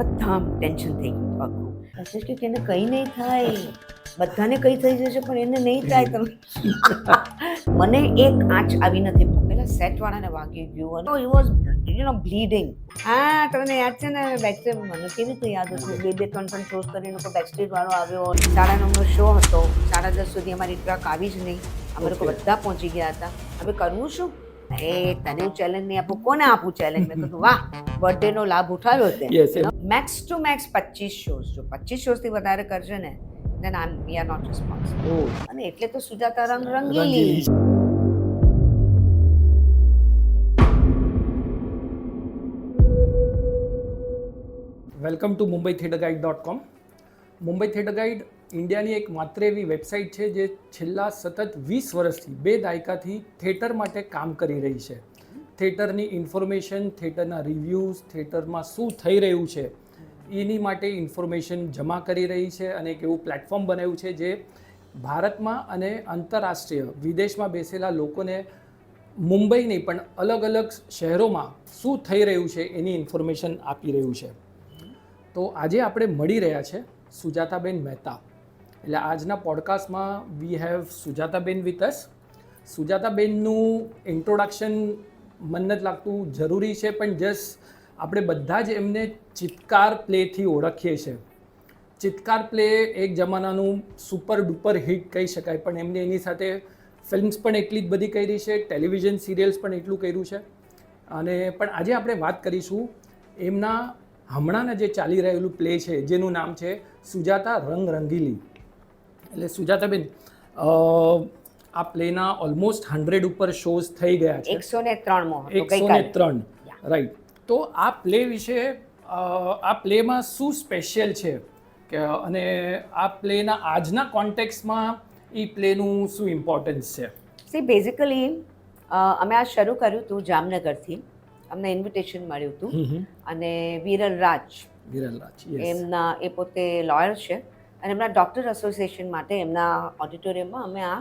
બધા ટેન્શન થઈ ગયું આખું એટલે કે એને કંઈ નહીં થાય, બધાને કંઈ થઈ જશે પણ એને નહીં થાય. તમે મને એક આંચ આવી નથી, પેલા સેટ વાળાને વાગી ગયું અને હી વોઝ બ્લીડિંગ. હા, તમને યાદ છે ને બેકસ્ટેજ? મને કેવી રીતે યાદ હતું, 2-3 શોઝ કરીને બેકસ્ટેજ વાળો આવ્યો. 9:30નો શો હતો, 10:30 સુધી અમારી ટ્રક આવી જ નહીં. અમે લોકો બધા પહોંચી ગયા હતા. હવે કરવું શું? તને ચેલેન્જ નહીં આપું, કોને આપું ચેલેન્જ? મેં કીધું વાહ, બર્થડે નો લાભ ઉઠાવ્યો તે. Max to max 25 shows. જો 25 શોઝથી વધારે કરશે ને then we are not responsible. અને એટલે તો Sujata Rangili. Welcome to mumbaithedagaid.com. Mumbai theatre guide ઇન્ડિયાની એક માત્ર એવી વેબસાઇટ છે જે છેલ્લા સતત 20 વર્ષથી 2 દાયકાથી થિયેટર માટે કામ કરી રહી છે. થિયેટરની ઇન્ફોર્મેશન, થિયેટરના રિવ્યૂઝ, થિયેટરમાં શું થઈ રહ્યું છે એની માટે ઇન્ફોર્મેશન જમા કરી રહી છે અને એક એવું પ્લેટફોર્મ બનાવ્યું છે જે ભારતમાં અને આંતરરાષ્ટ્રીય વિદેશમાં બેસેલા લોકોને મુંબઈ નહીં પણ અલગ અલગ શહેરોમાં શું થઈ રહ્યું છે એની ઇન્ફોર્મેશન આપી રહ્યું છે. તો આજે આપણે મળી રહ્યા છે સુજાતાબેન મહેતા. એટલે આજના પોડકાસ્ટમાં we have Sujataben with us. સુજાતાબેનનું ઇન્ટ્રોડક્શન મને નથી લાગતું જરૂરી છે, પણ જસ્ટ આપણે બધા જ એમને ચિત્કાર પ્લેથી ઓળખીએ છીએ. ચિત્કાર પ્લે એક જમાનાનું સુપર ડુપર હિટ કહી શકાય, પણ એમને એની સાથે ફિલ્મ્સ પણ એટલી જ બધી કરી છે, ટેલિવિઝન સિરિયલ્સ પણ એટલું કર્યું છે. અને પણ આજે આપણે વાત કરીશું એમના હમણાંના જે ચાલી રહેલું પ્લે છે જેનું નામ છે સુજાતા રંગીલી. એટલે સુજાતાબેન, આ પ્લેના ઓલમોસ્ટ 100 ઉપર શોઝ થઈ ગયા છે. 103 રાઈટ. તો આ પ્લે વિશે, આ પ્લેમાં શું સ્પેશિયલ છે કે અને આ પ્લેના આજના કોન્ટેક્સમાં એ પ્લેનું શું ઇમ્પોર્ટન્સ છે? સી બેઝિકલી અમે આ શરૂ કર્યું હતું જામનગરથી. અમને ઇન્વિટેશન મળ્યું હતું અને વિરલ રાજ એમના, એ પોતે લોયર છે અને એમના ડૉક્ટર એસોસિએશન માટે એમના ઓડિટોરિયમમાં અમે આ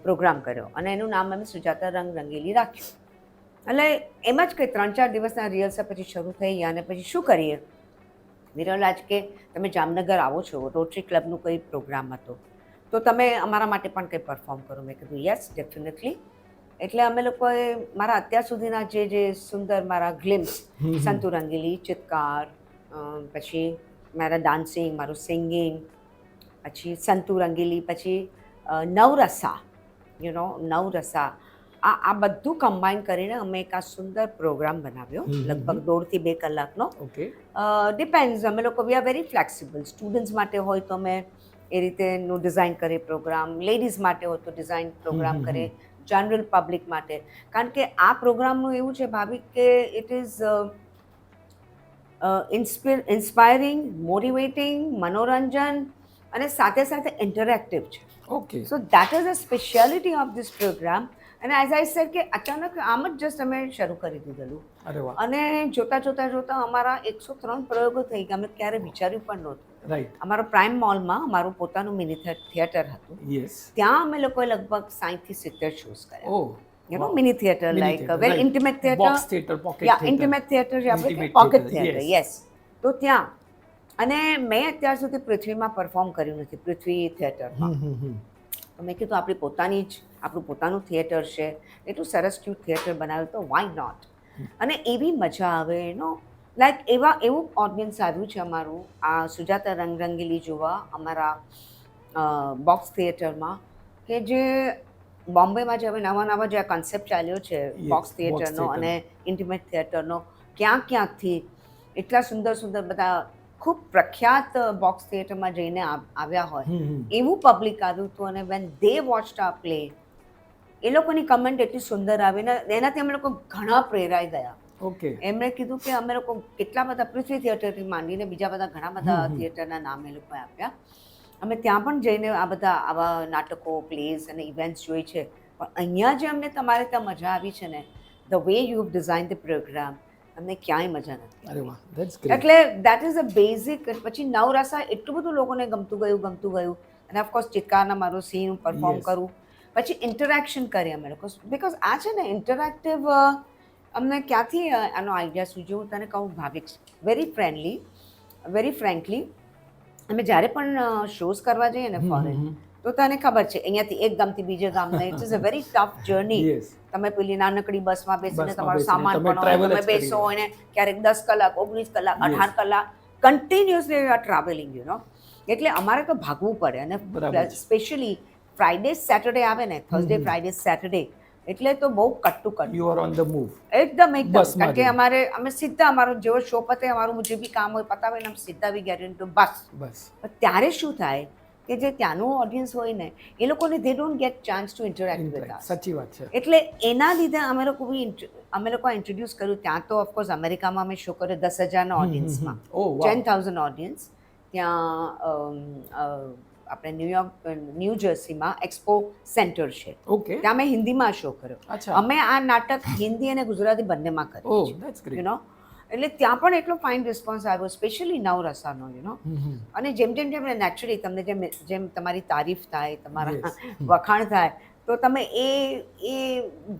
પ્રોગ્રામ કર્યો અને એનું નામ અમે સુજાતા રંગીલી રાખ્યું. એટલે એમ જ કંઈ 3-4 દિવસના રિહર્સલ પછી શરૂ થઈ ગયા અને પછી શું કરીએ, વિરલ રાજ કે તમે જામનગર આવો છો, રોટરી ક્લબનું કંઈ પ્રોગ્રામ હતો તો તમે અમારા માટે પણ કંઈ પરફોર્મ કરો. મેં કીધું યસ ડેફિનેટલી. એટલે અમે લોકોએ મારા અત્યાર સુધીના જે સુંદર મારા ગ્લિમ્સ, સંતુ રંગીલી, ચિત્કાર, પછી મારા ડાન્સિંગ, મારું સિંગિંગ, પછી સંતુ રંગીલી, પછી નવરસા, નવરસા, આ બધું કમ્બાઈન કરીને અમે એક આ સુંદર પ્રોગ્રામ બનાવ્યો, લગભગ 1.5 થી 2 કલાકનો. ડિપેન્ડ્સ, અમે લોકો we are very flexible. Students માટે હોય તો અમે એ રીતેનું ડિઝાઇન કરીએ પ્રોગ્રામ, લેડીઝ માટે હોય તો ડિઝાઇન પ્રોગ્રામ કરીએ, જનરલ પબ્લિક માટે. કારણ કે આ પ્રોગ્રામનું એવું છે ભાવિક કે ઇટ ઇઝ ઇન્સ્પાયરિંગ, મોટિવેટિંગ, મનોરંજન અને સાથે સાથે ઇન્ટરેક્ટિવ છે. Okay. So that is a speciality of this programme. અને એઝ આઈ સેડ કે અચાનક આમ જ જસ્ટ અમે શરૂ કરી દીધેલું. અરે વાહ. અને જોતા અમારા 103 પ્રયોગો થઈ ગયા. અમે ક્યારે વિચાર્યું પણ નહોતું. રાઈટ. અમારો પ્રાઇમ મોલમાં અમારું પોતાનું મિની થિયેટર હતું. યસ. ત્યાં અમે લોકોએ લગભગ 60 થી 70 શોઝ કર્યા. Oh, mini theatre, like very intimate theatre. Box theatre, pocket theatre. Intimate theatre જે આપણે Intimate pocket theatre, theatre, yes. તો ત્યાં, અને મેં અત્યાર સુધી પૃથ્વીમાં પરફોર્મ કર્યું નથી, પૃથ્વી થિયેટરમાં. તો મેં કીધું આપણું પોતાનું થિયેટર છે, એટલું સરસ ક્યુટ થિયેટર બનાવ્યું તો વાય નોટ. અને એવી મજા આવે લાઈક એવું ઓડિયન્સ આવ્યું છે અમારું આ સુજાતા રંગીલી જોવા અમારા બોક્સ થિયેટરમાં, કે જે બોમ્બેમાં જે હવે નવા જે કોન્સેપ્ટ ચાલ્યો છે બોક્સ થિયેટરનો અને ઇન્ટિમેટ થિયેટરનો, ક્યાંકથી એટલા સુંદર બધા ખૂબ પ્રખ્યાત બોક્સ થિયેટરમાં જઈને આવ્યા હોય એવું પબ્લિક આવ્યું હતું. અને વેન દે વોચ્ડ આ પ્લે, એ લોકોની કમેન્ટ એટલી સુંદર આવી ને એનાથી અમે લોકો ઘણા પ્રેરાઈ ગયા. ઓકે. એમણે કીધું કે અમે લોકો કેટલા બધા પૃથ્વી થિયેટરથી માંડીને બીજા બધા ઘણા બધા થિયેટરના નામ એ લોકોએ આપ્યા. અમે ત્યાં પણ જઈને આ બધા આવા નાટકો, પ્લેઝ અને ઇવેન્ટ્સ જોઈ છે. પણ અહીંયા જે અમને તમારે ત્યાં મજા આવી છે ને, the way you have design the programme, અમને ક્યાંય મજા નથી. અરે વાહ, ધેટ્સ ગ્રેટ. એટલે દેટ ઇઝ અ બેઝિક. પછી નવરસા એટલું બધું લોકોને ગમતું ગયું. અને ઓફકોર્સ ચિત્કારના મારો સીન પરફોર્મ કરું, પછી ઇન્ટરેક્શન કરીએ અમે લોકો, બિકોઝ આ છે ને ઇન્ટરેક્ટિવ અમને ક્યાંથી આનો આઈડિયા સૂજ્યો હું તને કહું ભાવિક, વેરી ફ્રેન્કલી અમે જ્યારે પણ શોઝ કરવા જઈએ ને ફોરેન, તો તને ખબર છે અહીંયાથી એક ગામથી બીજે ગામને it is a very tough journey. તમે પેલી નાનકડી બસમાં બેસીને તમારો સામાન પણ હોય, તમે બેસો હોય ને ક્યારેક 10 કલાક 19 કલાક 18 કલાક continuously you are travelling you know. એટલે અમારે તો ભાગવું પડે. અને સ્પેશિયલી ફ્રાઈડે સેટરડે આવે ને, થર્સડે ફ્રાઈડે સેટરડે, એટલે તો બહુ કટ્ટુ you are on the move એકદમ. કારણ કે અમે સીધા અમારો જેવો શો પતે, અમારું જે બી કામ હોય પતાવે ને સીધા વી ગેટ ઇનટુ બસ. ત્યારે શું થાય કે જે ત્યાંનું ઓડિયન્સ હોય ને એ લોકોને દે don't get chance two interact with us. સાચી વાત છે. એટલે એના લીધે અમે લોકો ઇન્ટ્રોડ્યુસ કર્યું. ત્યાં તો ઓફકોર્સ અમેરિકામાં અમે શો કર્યો 10,000ના ઓડિયન્સમાં, 10,000 ઓડિયન્સ. ત્યાં આપણે ન્યૂ જર્સીમાં એક્સપો સેન્ટર છે, ત્યાં અમે હિન્દીમાં શો કર્યો. અમે આ નાટક હિન્દી અને ગુજરાતી બંનેમાં કર્યું યુ નો. એટલે ત્યાં પણ એટલો ફાઇન રિસ્પોન્સ આવ્યો, સ્પેશિયલી નવરસાનો યુ નો. અને જેમ નેચરલી તમને જેમ તમારી તારીફ થાય, તમારા વખાણ થાય, તો તમે એ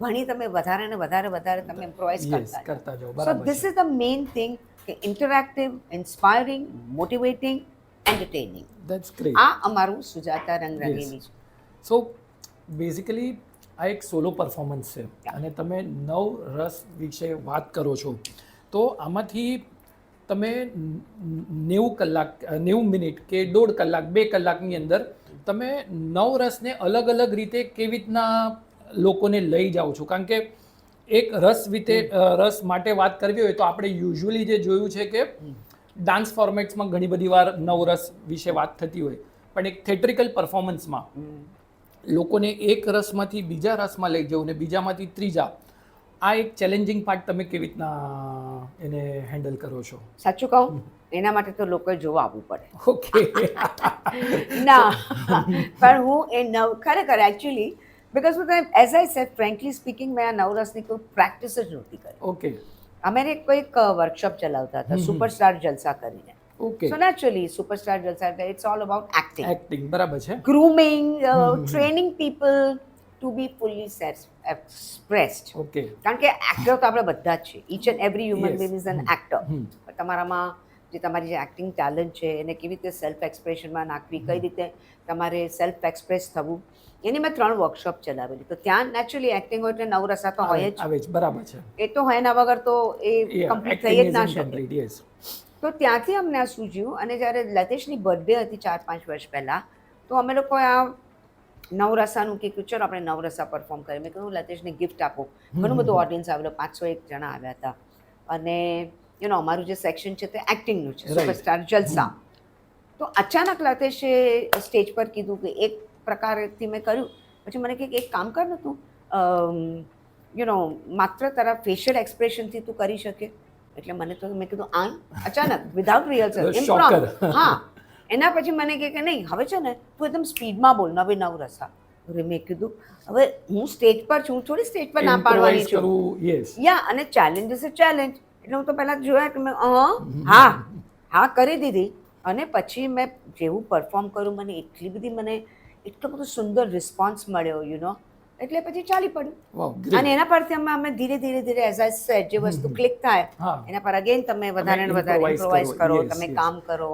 ભણી તમે વધારે ને વધારે તમે ઇમ્પ્રોવાઇઝ કરતા જાઓ. So this is the main thing કે interactive, inspiring, motivating, entertaining. That's great. આ અમારું સુજાતા રંગરંગીની છે. સો બેઝિકલી આ એક સોલો પરફોર્મન્સ છે અને તમે 9 રસ વિશે વાત કરો છો, તો આમાંથી તમે 90 કલાક 90 મિનિટ કે 1.5 કલાક 2 કલાકની અંદર તમે 9 રસને અલગ અલગ રીતે કેવી રીતના લોકોને લઈ જાઓ છો? કારણ કે એક રસ માટે વાત કરવી હોય તો આપણે યુઝ્યુઅલી જે જોયું છે કે ડાન્સ ફોર્મેટ્સમાં ઘણી બધી વાર 9 રસ વિશે વાત થતી હોય, પણ એક થિયેટ્રિકલ પરફોર્મન્સમાં લોકોને એક રસમાંથી બીજા રસમાં લઈ જવું ને બીજામાંથી ત્રીજા, આ એક ચેલેન્જિંગ પાર્ટ તમે કેવી રીતના એને હેન્ડલ કરો છો? સાચું કહું, એના માટે તો લોકોએ જોવા આવવું પડે. ઓકે. ના પણ હું ખરેખર actually because as I sad frankly speaking, મેં આ 9 રસની કોઈ પ્રેક્ટિસ જ નહોતી કરી. ઓકે. અમે કોઈક વર્કશોપ ચલાવતા હતા સુપરસ્ટાર જલસા કરીને. Okay. So naturally superstar Jalsa it's all about acting. બરાબર છે. Grooming, training people to be fully expressed. Okay. કારણ કે એક્ટર તો આપણે બધા જ છે. Each and every human being is an actor. તમારામાં તમારી જે એક્ટિંગ ટેલેન્ટ છે એને કેવી રીતે સેલ્ફ એક્સપ્રેશનમાં નાખવી, કઈ રીતે તમારે સેલ્ફ એક્સપ્રેસ થવું, એની મેં 3 વર્કશોપ ચલાવેલી. તો ત્યાં નેચરલી એક્ટિંગ હોય એટલે 9 રસા તો હોય જ. બરાબર છે. એ તો હોય એના વગર તો એ કમ્પ્લીટ થઈ જ ના શકે. તો ત્યાંથી અમને આ સૂઝ્યું. અને જ્યારે લતેશની બર્થડે હતી 4-5 વર્ષ પહેલાં, તો અમે લોકો આ 9 રસાનું કીધું ચલો આપણે 9 રસા પરફોર્મ કરીએ. મેં કહ્યું લતેશને ગિફ્ટ આપો. ઘણું બધું ઓડિયન્સ આવેલો, 501 જણા આવ્યા હતા. અને અમારું જે સેક્શન છે તે એક્ટિંગનું છે, સુપરસ્ટાર જલસા. તો અચાનક લતેશે સ્ટેજ પર કીધું કે એક પ્રકારથી મેં કર્યું. પછી મને કે એક કામ કર ને તું માત્ર તારા ફેશિયલ એક્સપ્રેશનથી તું કરી શકે. એટલે મને તો મેં કીધું અચાનક વિધાઉટ રિહર્સલ ઇમ્પ્રોમ્પ્ટ. હા. એના પછી મને કે નહીં હવે છે ને તું એકદમ સ્પીડમાં બોલ, 9 રસા. મેં કીધું હવે હું સ્ટેજ પર છું, થોડી સ્ટેજ પર ના પાડવાની છું. યા અને ચેલેન્જ ઇઝ અ ચેલેન્જ. એટલે હું તો પહેલાં જોયા કે મેં હા કરી દીધી. અને પછી મેં જેવું પરફોર્મ કર્યું, મને એટલો બધો સુંદર રિસ્પોન્સ મળ્યો એટલે પછી ચાલી પડ્યું. અને એના પરથી અમે ધીરે ધીરે એઝ આઈ સેડ જે વસ્તુ ક્લિક થાય એના પર અગેન તમે વધારે ને વધારે ઇમ્પ્રોવાઇઝ કરો, તમે કામ કરો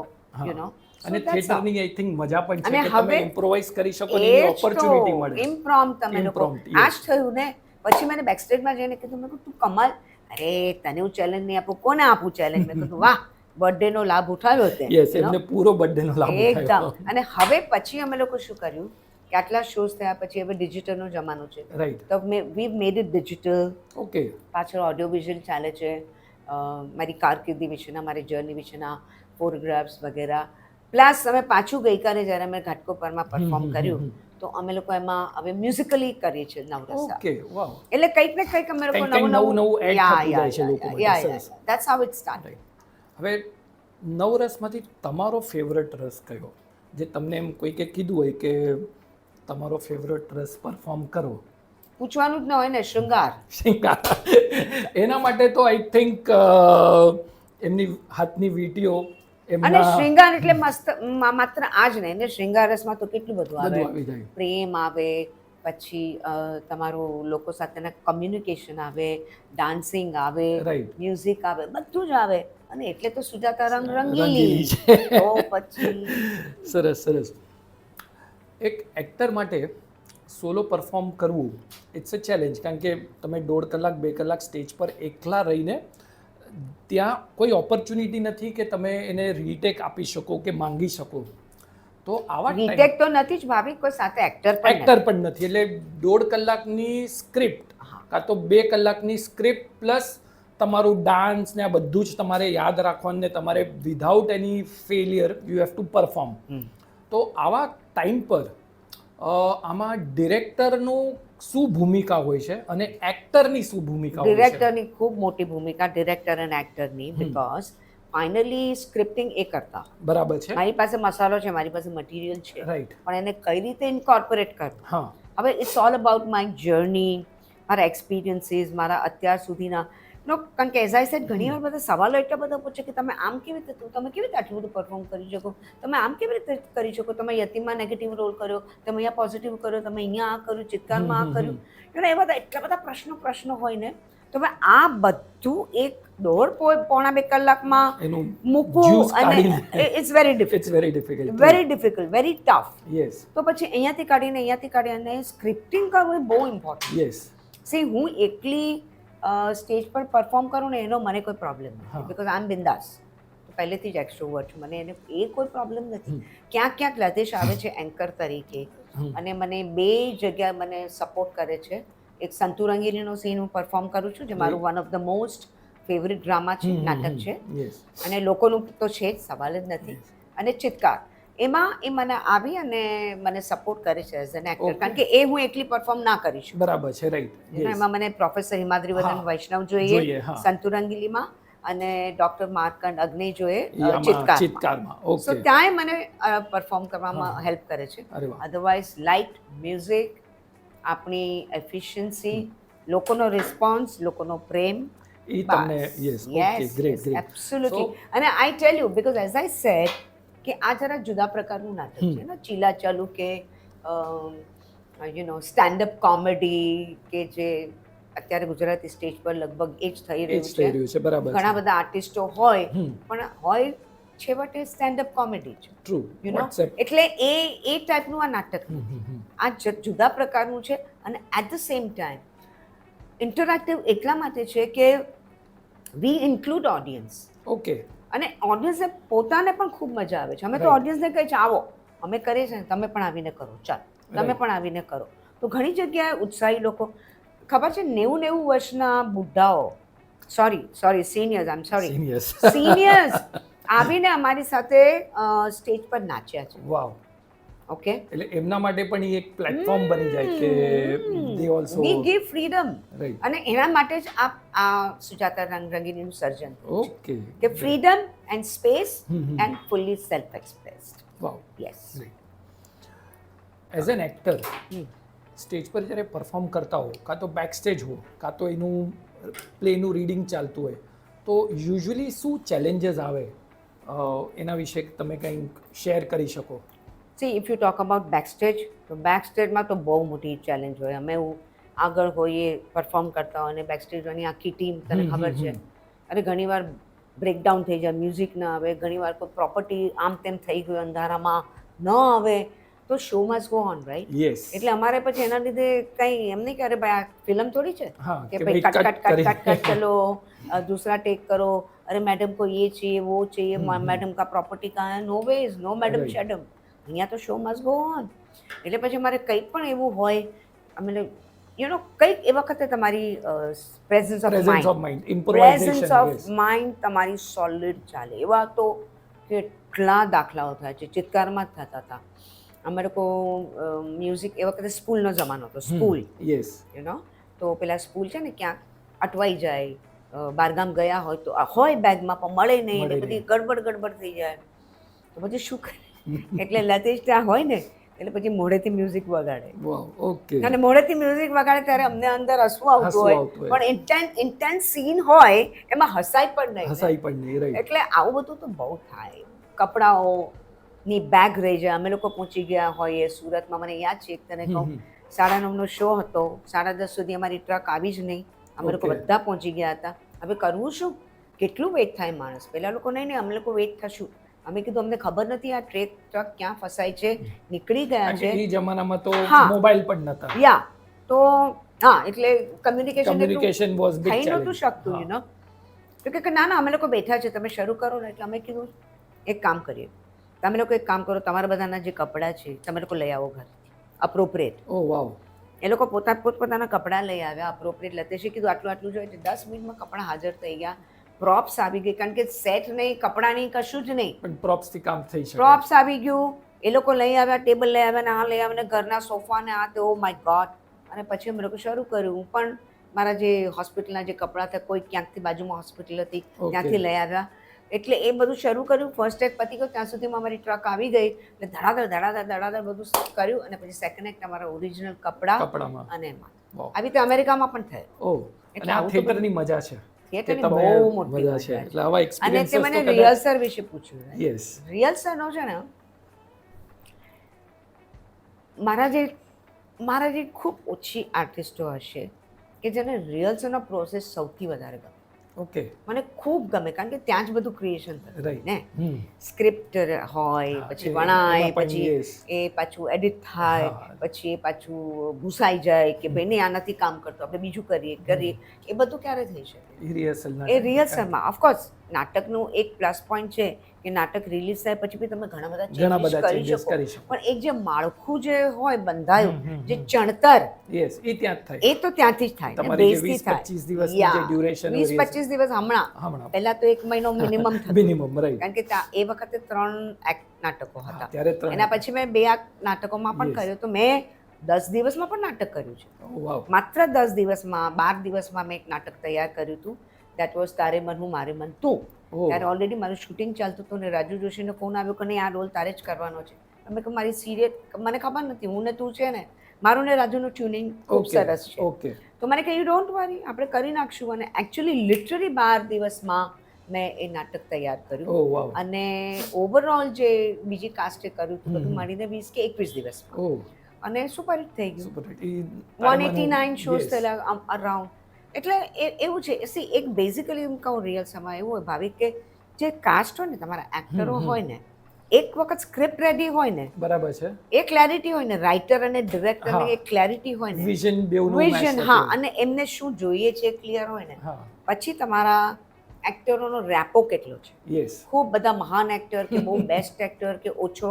અને થિયેટરની આઈ થિંક મજા પણ છે કે તમે ઇમ્પ્રોવાઇઝ કરી શકો ને એની ઓપોર્ચ્યુનિટી મળે. ઇમ્પ્રોમ્પ્ટ તમે લોકો આ જ થયું ને. પછી મને બેકસ્ટેજમાં જઈને કીધું, મેં તું કમાલ, અરે તને હું ચેલેન્જ નહીં આપું, કોને આપું ચેલેન્જ? મેં કીધું વાહ, બર્થડેનો લાભ ઉઠાવ્યો તે. યસ, એમને પૂરો બર્થડેનો લાભ ઉઠાવ્યો. એકદમ. અને હવે પછી અમે લોકો શું કર્યું કે આટલા શોઝ થયા પછી હવે ડિજિટલનો જમાનો છે. રાઈટ. તો વી મેડ ઇટ ડિજિટલ. ઓકે. પાછળ ઓડિયો વિઝ્યુઅલ ચાલે છે. મારી કારકિર્દી વિશેના, મારી જર્ની વિશેના ફોટોગ્રાફ્સ વગેરે. પ્લસ અમે પાછું ગઈકાલે જ્યારે અમે ઘાટકોપરમાં પરફોર્મ કર્યું તો અમે લોકો એમાં હવે મ્યુઝિકલી કરીએ છીએ 9 રસા. ઓકે, વાવ. એટલે કંઈક ને કંઈક અમે લોકો નવું એડ થતું જાય છે લોકો માટે. That's how it started. હવે 9 રસમાંથી તમારો ફેવરેટ રસ કયો? જે તમને એમ કોઈકે કીધું હોય કે તમારો ફેવરેટ રસ પરફોર્મ કરો, પૂછવાનું જ ન હોય ને. શૃંગાર. એના માટે તો આઈ થિંક એમની હાથની વીંટીઓ અને શૃંગાર એટલે મસ્ત માત્ર આ જ નહીં ને. શૃંગાર રસમાં તો કેટલું બધું આવે. પ્રેમ આવે, પછી તમારું લોકો સાથેના કમ્યુનિકેશન આવે, ડાન્સિંગ આવે, રાઈટ મ્યુઝિક આવે, બધું જ આવે. અને એટલે તો સુજાતા રંગીલી રંગીલી. છે. તો પછી સરસ સરસ. એક એક્ટર માટે સોલો પરફોર્મ કરવું ઇટ્સ અ ચેલેન્જ, કારણ કે તમે 1.5 કલાક 2 કલાક સ્ટેજ પર એકલા રહીને, ત્યાં કોઈ ઓપોર્ચ્યુનિટી નથી કે તમે એને રીટેક આપી શકો કે માંગી શકો. તો આવા રીટેક તો નથી જ ભાભી, કોઈ સાથે એક્ટર પણ એક્ટર પણ નથી, એટલે 1.5 કલાકની સ્ક્રિપ્ટ કાં તો 2 કલાકની સ્ક્રિપ્ટ પ્લસ તમારું ડાન્સ ને આ બધું જ તમારે યાદ રાખવાનું ને તમારે without any failure you have to perform. તો આવા ટાઈમ પર આમાં ડિરેક્ટરનું શું ભૂમિકા હોય છે અને એક્ટરની શું ભૂમિકા હોય છે? ડિરેક્ટરની ખૂબ મોટી ભૂમિકા, ડિરેક્ટર અને એક્ટરની, બિકોઝ ફાઇનલી સ્ક્રિપ્ટિંગ એ કરતા. બરાબર છે. મારી પાસે મસાલો છે, મારી પાસે મટીરિયલ છે, રાઈટ. પણ એને કઈ રીતે ઇન્કોર્પોરેટ કરવું. હા. હવે it's all about my journey, મારા એક્સપિરિયન્સીસ, મારા અત્યાર સુધીના નો. કારણ કે એઝ આઈ સેડ, ઘણી વાર બધા સવાલો એટલા બધા પૂછે કે તમે આમ કેવી રીતે, તમે કેવી રીતે આટલું બધું પરફોર્મ કરી શકો, તમે આમ કેવી રીતે કરી શકો, તમે યતીમમાં નેગેટિવ રોલ કર્યો, તમે અહીંયા પોઝિટિવ કર્યો, તમે અહીંયા આ કર્યું, ચિત્કારમાં આ કર્યું. એ બધા એટલા બધા પ્રશ્નો હોય ને. તો હવે આ બધું એક 1.5-2 કલાકમાં એનું મૂકવું, અને it's very difficult, very difficult, very tough. Yes. તો પછી અહીંયાથી કાઢીને સ્ક્રિપ્ટિંગ કરવું એ બહુ ઇમ્પોર્ટન્ટ. યસ. સી, હું એકલી સ્ટેજ પર પરફોર્મ કરું ને એનો મને કોઈ પ્રોબ્લેમ નથી, બિકોઝ આઈ એમ બિંદાસ. પહેલેથી જ એક્સ્ટ્રોવર્ટ છું, મને એને એ કોઈ પ્રોબ્લેમ નથી. ક્યાંક લદેશ આવે છે એન્કર તરીકે, અને મને 2 જગ્યા મને સપોર્ટ કરે છે. એક સંતુ રંગીલીનો સીન હું પરફોર્મ કરું છું, જે મારું one of the most favourite drama છે, નાટક છે, અને લોકોનું તો છે જ, સવાલ જ નથી. અને ચિત્કાર, એમાં એ મને આવી અને મને સપોર્ટ કરે છે એઝ એન એક્ટર, કારણ કે એ હું એકલી પરફોર્મ ના કરી શકું. બરાબર છે. રાઈટ. એમાં મને પ્રોફેસર હિમાદ્રીવર્ધન વૈષ્ણવ જોઈએ સંતુ રંગીલીમાં, અને ડોક્ટર માર્કંડ અગ્નિ જોઈએ ચિત્કારમાં. સો ત્યાંય મને પરફોર્મ કરવામાં હેલ્પ કરે છે. અધરવાઇઝ લાઇટ, મ્યુઝિક, આપણી એફિશિયન્સી, લોકોનો રિસ્પોન્સ, લોકોનો પ્રેમ, એ તમને. Yes. Okay, great great. Absolutely. અને I tell you, because as I said કે આ જરા જુદા પ્રકારનું નાટક છે ને, ચીલા ચાલુ કે સ્ટેન્ડઅપ કોમેડી, કે જે અત્યારે ગુજરાતી સ્ટેજ પર લગભગ એ જ થઈ રહ્યું છે. બરાબર. ઘણા બધા આર્ટિસ્ટો હોય, પણ હોય છેવટે સ્ટેન્ડઅપ કોમેડી છે. ટ્રુ. એટલે એ ટાઈપનું આ નાટક નથી. આ જુદા પ્રકારનું છે, અને at the same time interactive એટલા માટે છે કે વી ઇન્ક્લુડ ઓડિયન્સ. ઓકે. અને ઓડિયન્સને પોતાને પણ ખૂબ મજા આવે છે. અમે તો ઓડિયન્સને કહીએ છીએ, આવો અમે કરીએ છીએ, તમે પણ આવીને કરો, ચાલ તમે પણ આવીને કરો. તો ઘણી જગ્યાએ ઉત્સાહી લોકો, ખબર છે, 90 વર્ષના બુઢ્ઢાઓ, sorry seniors, I am sorry, seniors આવીને અમારી સાથે સ્ટેજ પર નાચ્યા છે. વાવ. ઓકે. એટલે એમના માટે પણ એ એક પ્લેટફોર્મ બની જાય કે they also we give freedom. Right. અને એના માટે જ આ સુજાતા રંગીલીનું સર્જન. ઓકે. કે freedom and space and fully self expressed. Wow. Yes. As an actor stage પર જ્યારે પરફોર્મ કરતા હો, કાં તો બેક સ્ટેજ હો, કાં તો એનું પ્લેનું રીડિંગ ચાલતું હોય, તો યુઝ્યુઅલી શું ચેલેન્જીસ આવે, એના વિશે તમે કંઈક શેર કરી શકો? C, if you talk about back stage, તો બેક સ્ટેજમાં તો બહુ મોટી ચેલેન્જ હોય. અમે આગળ હોઈએ, પરફોર્મ કરતા હોય, અને બેક સ્ટેજની આખી ટીમ, તને ખબર છે, અરે ઘણીવાર બ્રેકડાઉન થઈ જાય, મ્યુઝિક ન આવે, ઘણીવાર કોઈ પ્રોપર્ટી આમ તેમ થઈ ગયું, અંધારામાં ન આવે, તો show must go on, right? Yes. એટલે અમારે પછી એના લીધે કંઈ એમ નહીં કે અરે ભાઈ આ ફિલ્મ થોડી છે કે ભાઈ કટ કટ ચલો, दूसरा टेक करो, अरे मैडम को ये चाहिए वो चाहिए, मैडम का प्रॉपर्टी कहाँ है, नो वेज, नो मैडम शेडम. અહીંયા તો શો મસ્ટ ગો ઓન. એટલે પછી મારે કંઈ પણ એવું હોય, અમે કંઈક એ વખતે તમારી પ્રેઝન્સ ઓફ માઇન્ડ તમારી સોલિડ ચાલે. એવા તો કેટલા દાખલાઓ થયા છે, ચિત્કારમાં જ થતા હતા. અમે લોકો મ્યુઝિક, એ વખતે સ્કૂલનો જમાનો હતો, સ્કૂલ, યસ, તો પેલા સ્કૂલ છે ને, ક્યાંક અટવાઈ જાય, બહારગામ ગયા હોય તો હોય બેગમાં, પણ મળે નહીં, એટલે બધી ગડબડ થઈ જાય. તો પછી શું કરે? એટલે લતેશ ત્યાં હોય ને, એટલે પછી મોઢેથી મ્યુઝિક વગાડે. ઓકે. અને મોઢેથી મ્યુઝિક વગાડે ત્યારે અમને અંદર હસવું આવતું હોય, પણ ઇન્ટેન્સ સીન હોય એમાં હસાય પણ નહીં. એટલે આવું બધું તો બહુ થાય. કપડાઓની બેગ રહી જાય. અમે લોકો પહોંચી ગયા હોઈએ સુરતમાં, મને યાદ છે, તને કહું, 9:30નો શો હતો, 10:30 સુધી અમારી ટ્રક આવી જ નહીં. અમે લોકો બધા પહોંચી ગયા હતા. હવે કરવું શું? કેટલું વેઇટ થાય માણસ? પેલા લોકો નહીં અમે લોકો વેઇટ થશું. અમે કીધું અમને ખબર નથી આ ટ્રક ક્યાં ફસાય છે, નીકળી ગયા છે. એ જમાનામાં તો મોબાઈલ પણ નતા. યા તો હા, એટલે કમ્યુનિકેશન વોઝ બિગ થઈ નહોતું શકતું, યુ નો. તો કે ના અમે લોકો બેઠા છે, તમે શરૂ કરો ને. એટલે અમે કીધું એક કામ કરીએ, તમે લોકો એક કામ કરો, તમારા બધાના જે કપડાં છે તમે લોકો લઈ આવો ઘરથી અપ્રોપ્રિએટ. ઓ વાવ. એ લોકો પોતપોતાના કપડાં લઈ આવ્યા અપ્રોપ્રિએટ. લતેશે કીધું આટલું જોઈએ. 10 મિનિટમાં કપડાં હાજર થઈ ગયા. પ્રોપ્સ આવી ગઈ, કારણ કે સેટ નહીં, કપડાં નહીં, કશું જ નહીં, પણ પ્રોપ્સથી કામ થઈ શકે. પ્રોપ્સ આવી ગયું. એ લોકો લઈ આવ્યા, ટેબલ લઈ આવ્યા ને આ લઈ આવ્યા ને ઘરના સોફા ને આ તે. Oh my God. અને પછી અમે લોકો શરૂ કર્યું. હું પણ મારા જે હોસ્પિટલના જે કપડાં હતા, કોઈ ક્યાંકથી બાજુમાં હોસ્પિટલ હતી ત્યાંથી લઈ આવ્યા. એટલે એ બધું શરૂ કર્યું. ફર્સ્ટ એડ પતી ગયું, ત્યાં સુધીમાં અમારી ટ્રક આવી ગઈ. એટલે ધડાધડ બધું કર્યું. અને પછી સેકન્ડ એક્ટ અમારા ઓરિજિનલ કપડાં અને એમાં આવી રીતે અમેરિકામાં પણ થયું. એટલે આ થિયેટરની મજા છે. થિયેટરની બહુ મોટી મજા છે. એટલે આવા એક્સપિરિયન્સ. અને તે મને રિહર્સલ વિશે પૂછ્યું. યસ, રિહર્સલનો છે ને, મારા જે ખૂબ ઓછી આર્ટિસ્ટો હશે કે જેને રિહર્સલનો પ્રોસેસ સૌથી વધારે ગમે. ઓકે. મને ખૂબ ગમે, કારણ કે ત્યાં જ બધું ક્રિએશન થતું ને. સ્ક્રિપ્ટ હોય, પછી વણાય, પછી એ પાછું એડિટ થાય, પછી એ પાછું ભૂસાઈ જાય કે ભાઈ નહીં આ નથી કામ કરતો, આપણે બીજું કરીએ. એ બધું ક્યારે થઈ શકે? એ રિહર્સલમાં. ઓફકોર્સ નાટકનું એક પ્લસ પોઈન્ટ છે કે નાટક રિલીઝ થાય પછી બી તમે ઘણા બધા ચેન્જીસ કરી શકો. પણ એક જે માળખું જે હોય બંધાયું, જે ચણતર, એ તો ત્યાંથી જ થાય, બેઝથી થાય. 20-25 દિવસ હમણાં, પહેલા તો 1 મહિનો મિનિમમ થતો, કારણ કે એ વખતે 3 એક્ટ નાટકો હતા. એના પછી મેં 2 નાટકોમાં પણ કર્યો. તો મેં 10 દિવસમાં પણ નાટક કર્યું છે. માત્ર 10 દિવસમાં, 12 દિવસમાં મેં એક નાટક તૈયાર કર્યું હતું. દેટ વોઝ તારે મન હું મારે મન તું. ત્યારે ઓલરેડી મારું શૂટિંગ ચાલતું હતું ને રાજુ જોશીનો ફોન આવ્યો કે નહીં આ રોલ તારે જ કરવાનો છે. અમે કે મારી સિરિયલ મને ખબર નથી, હું ને તું છે ને, મારું ને રાજુનું ટ્યુનિંગ ખૂબ સરસ છે. તો મને કહ્યું ડોન્ટ વરી, આપણે કરી નાખશું. અને એકચ્યુઅલી લિટરલી 12 દિવસમાં મેં એ નાટક તૈયાર કર્યું. અને ઓવરઓલ જે બીજી કાસ્ટે કર્યું હતું બધું મળીને 20 કે 21 દિવસમાં. અને સુપરહિટ થઈ ગયું. 189 શોઝ થયેલા અરાઉન્ડ. એટલે એવું છે. એક બેઝિકલી હું કહું રિહર્સલમાં એવું હોય ભાવિક કે જે કાસ્ટ હોય ને, તમારા એક્ટરો હોય ને, એક વખત સ્ક્રિપ્ટ રેડી હોય ને, બરાબર છે, એ ક્લેરિટી હોય ને, રાઇટર અને ડિરેક્ટરને એક ક્લેરિટી હોય ને, વિઝન, હા, અને એમને શું જોઈએ છે ક્લિયર હોય ને, પછી તમારા એક્ટરોનો રેપો કેટલો છે. ખૂબ બધા મહાન એક્ટર કે બહુ બેસ્ટ એક્ટર કે ઓછો,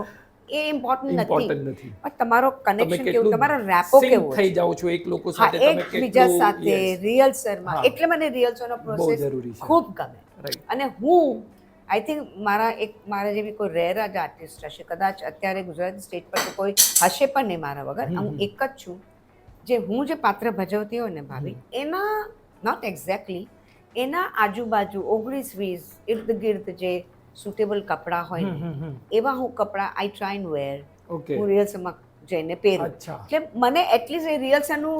એ ઇમ્પોર્ટન્ટ નથી. પણ તમારો કનેક્શન કેવું, તમારો રેપો કેવો થઈ જાવ છો એક લોકો સાથે, એકબીજા સાથે રિહર્સલમાં. એટલે મને રિહર્સલનો પ્રોસેસ ખૂબ ગમે. અને હું આઈ થિંક મારા જેવી કોઈ રેર જ આર્ટિસ્ટ હશે કદાચ અત્યારે ગુજરાતી સ્ટેજ પર તો કોઈ હશે પણ નહીં મારા વગર. હું એક જ છું જે હું જે પાત્ર ભજવતી હોય ને ભાભી, એના નોટ એક્ઝેક્ટલી એના આજુબાજુ 19-20 ઇર્દ ગિર્દ જે સુટેબલ કપડાં હોય ને, એવા હું કપડાં આઈ ટ્રાય એન્ડ વેર. હું રિહર્સલમાં જઈને પહેરું. એટલે મને એટલીસ્ટ એ રિહર્સલનું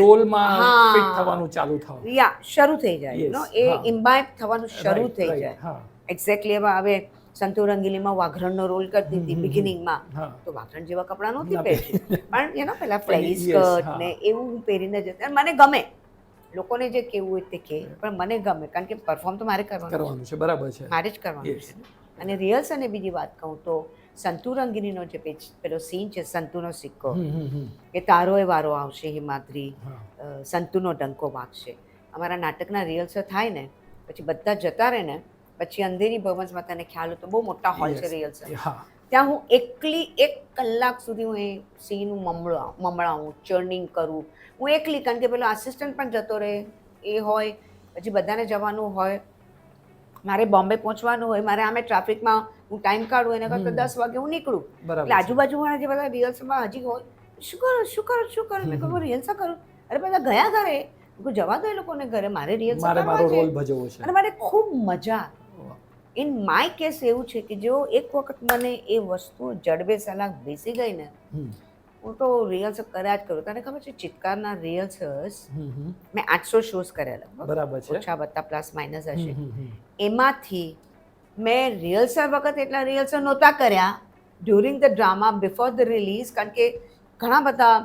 રોલમાં ફિટ થવાનું ચાલુ થાય, યા શરૂ થઈ જાય, એ ઇમ્બાઇબ થવાનું શરૂ થઈ જાય. એક્ઝેક્ટલી. હવે સંતુ રંગીલીમાં વાઘરણનો રોલ કરતી હતી બિગિનિંગમાં, તો વાઘરણ જેવા કપડાં નહોતી પહેરતી, પણ પેલા ફ્લેરી સ્કર્ટ ને એવું હું પહેરીને જતી. અને મને ગમે, લોકોને જે કેવું હોય તે કહે, પણ મને ગમે, કારણ કે પરફોર્મ તો મારે કરવાનું છે. બરાબર છે, મારે જ કરવાનું છે. અને રિહર્સલની બીજી વાત કહું તો સંતુ રંગીલીનો જે પેલો સીન છે, સંતુનો સિક્કો, કે તારો એ વારો આવશે હિમાદ્રી, સંતુનો ડંકો વાગશે. અમારા નાટકના રિહર્સલ થાય ને પછી બધા જતા રહે ને પછી અંધેરી ભવન્સમાં તને ખ્યાલ હોય તો બહુ મોટા હોલ છે રિહર્સલ, ત્યાં હું એકલી 1 કલાક સુધી હું એ સીન મમળાવું, ચર્નિંગ કરું હું એકલી, કારણ કે પેલો આસિસ્ટન્ટ પણ જતો રહે એ હોય, પછી બધાને જવાનું હોય, મારે બોમ્બે પહોંચવાનું હોય, મારે આમે ટ્રાફિકમાં હું ટાઈમ કાઢું, એના કરતાં 10 વાગે હું નીકળું. એટલે આજુબાજુવાળા જે બધા રિહર્સલમાં હજી હોય, શું કરો મેં કહું રિહર્સલ કરું. અરે બધા ગયા ઘરે, જવા દો એ લોકોને ઘરે, મારે રિહર્સલ કરવા છે. અને મારે ખૂબ મજા. ઇન માય કેસ એવું છે કે જો એક વખત મને એ વસ્તુ જડબે સલાક બેસી ગઈ ને, હું તો રિહર્સલ કર્યા જ કરું. તને ખબર છે ચિત્કારના રિહર્સલ્સ મેં 800 શોઝ કરેલા, બરાબર છે, ઓછા વત્તા પ્લસ માઇનસ હશે. એમાંથી મેં રિહર્સલ વખત એટલા રિહર્સલ નહોતા કર્યા during the drama before the release, કારણ કે ઘણા બધા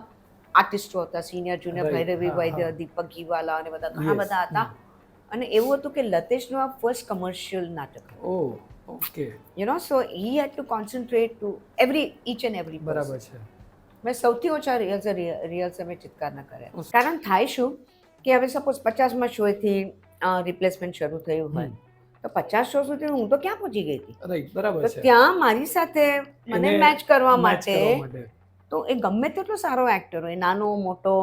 આર્ટિસ્ટો હતા, સિનિયર જુનિયર Right. ભૈરવી હા, વૈદ્ય, હા. દીપક ઘીવાલા અને બધા ઘણા Yes. બધા હતા. અને એવું હતું કે લતેશનું આ ફર્સ્ટ કમર્શિયલ નાટક હતું. Oh okay, so he had to concentrate to each and every બરાબર છે. મેં સૌથી ઓછા રિહર્સલ મેં ચિત્કારના કર્યા. ઓહ. કારણ થાય શું કે હવે સપોઝ 50માં શોથી રિપ્લેસમેન્ટ શરૂ થયું હોય તો 50 શો સુધી હું તો ક્યાં પહોંચી ગઈ હતી. રાઈટ, બરાબર તો છે. ત્યાં મારી સાથે મને એને મેચ કરવા match કરવા માટે માટે. તો એ ગમે તેટલો સારો એક્ટર હોય, નાનો મોટો,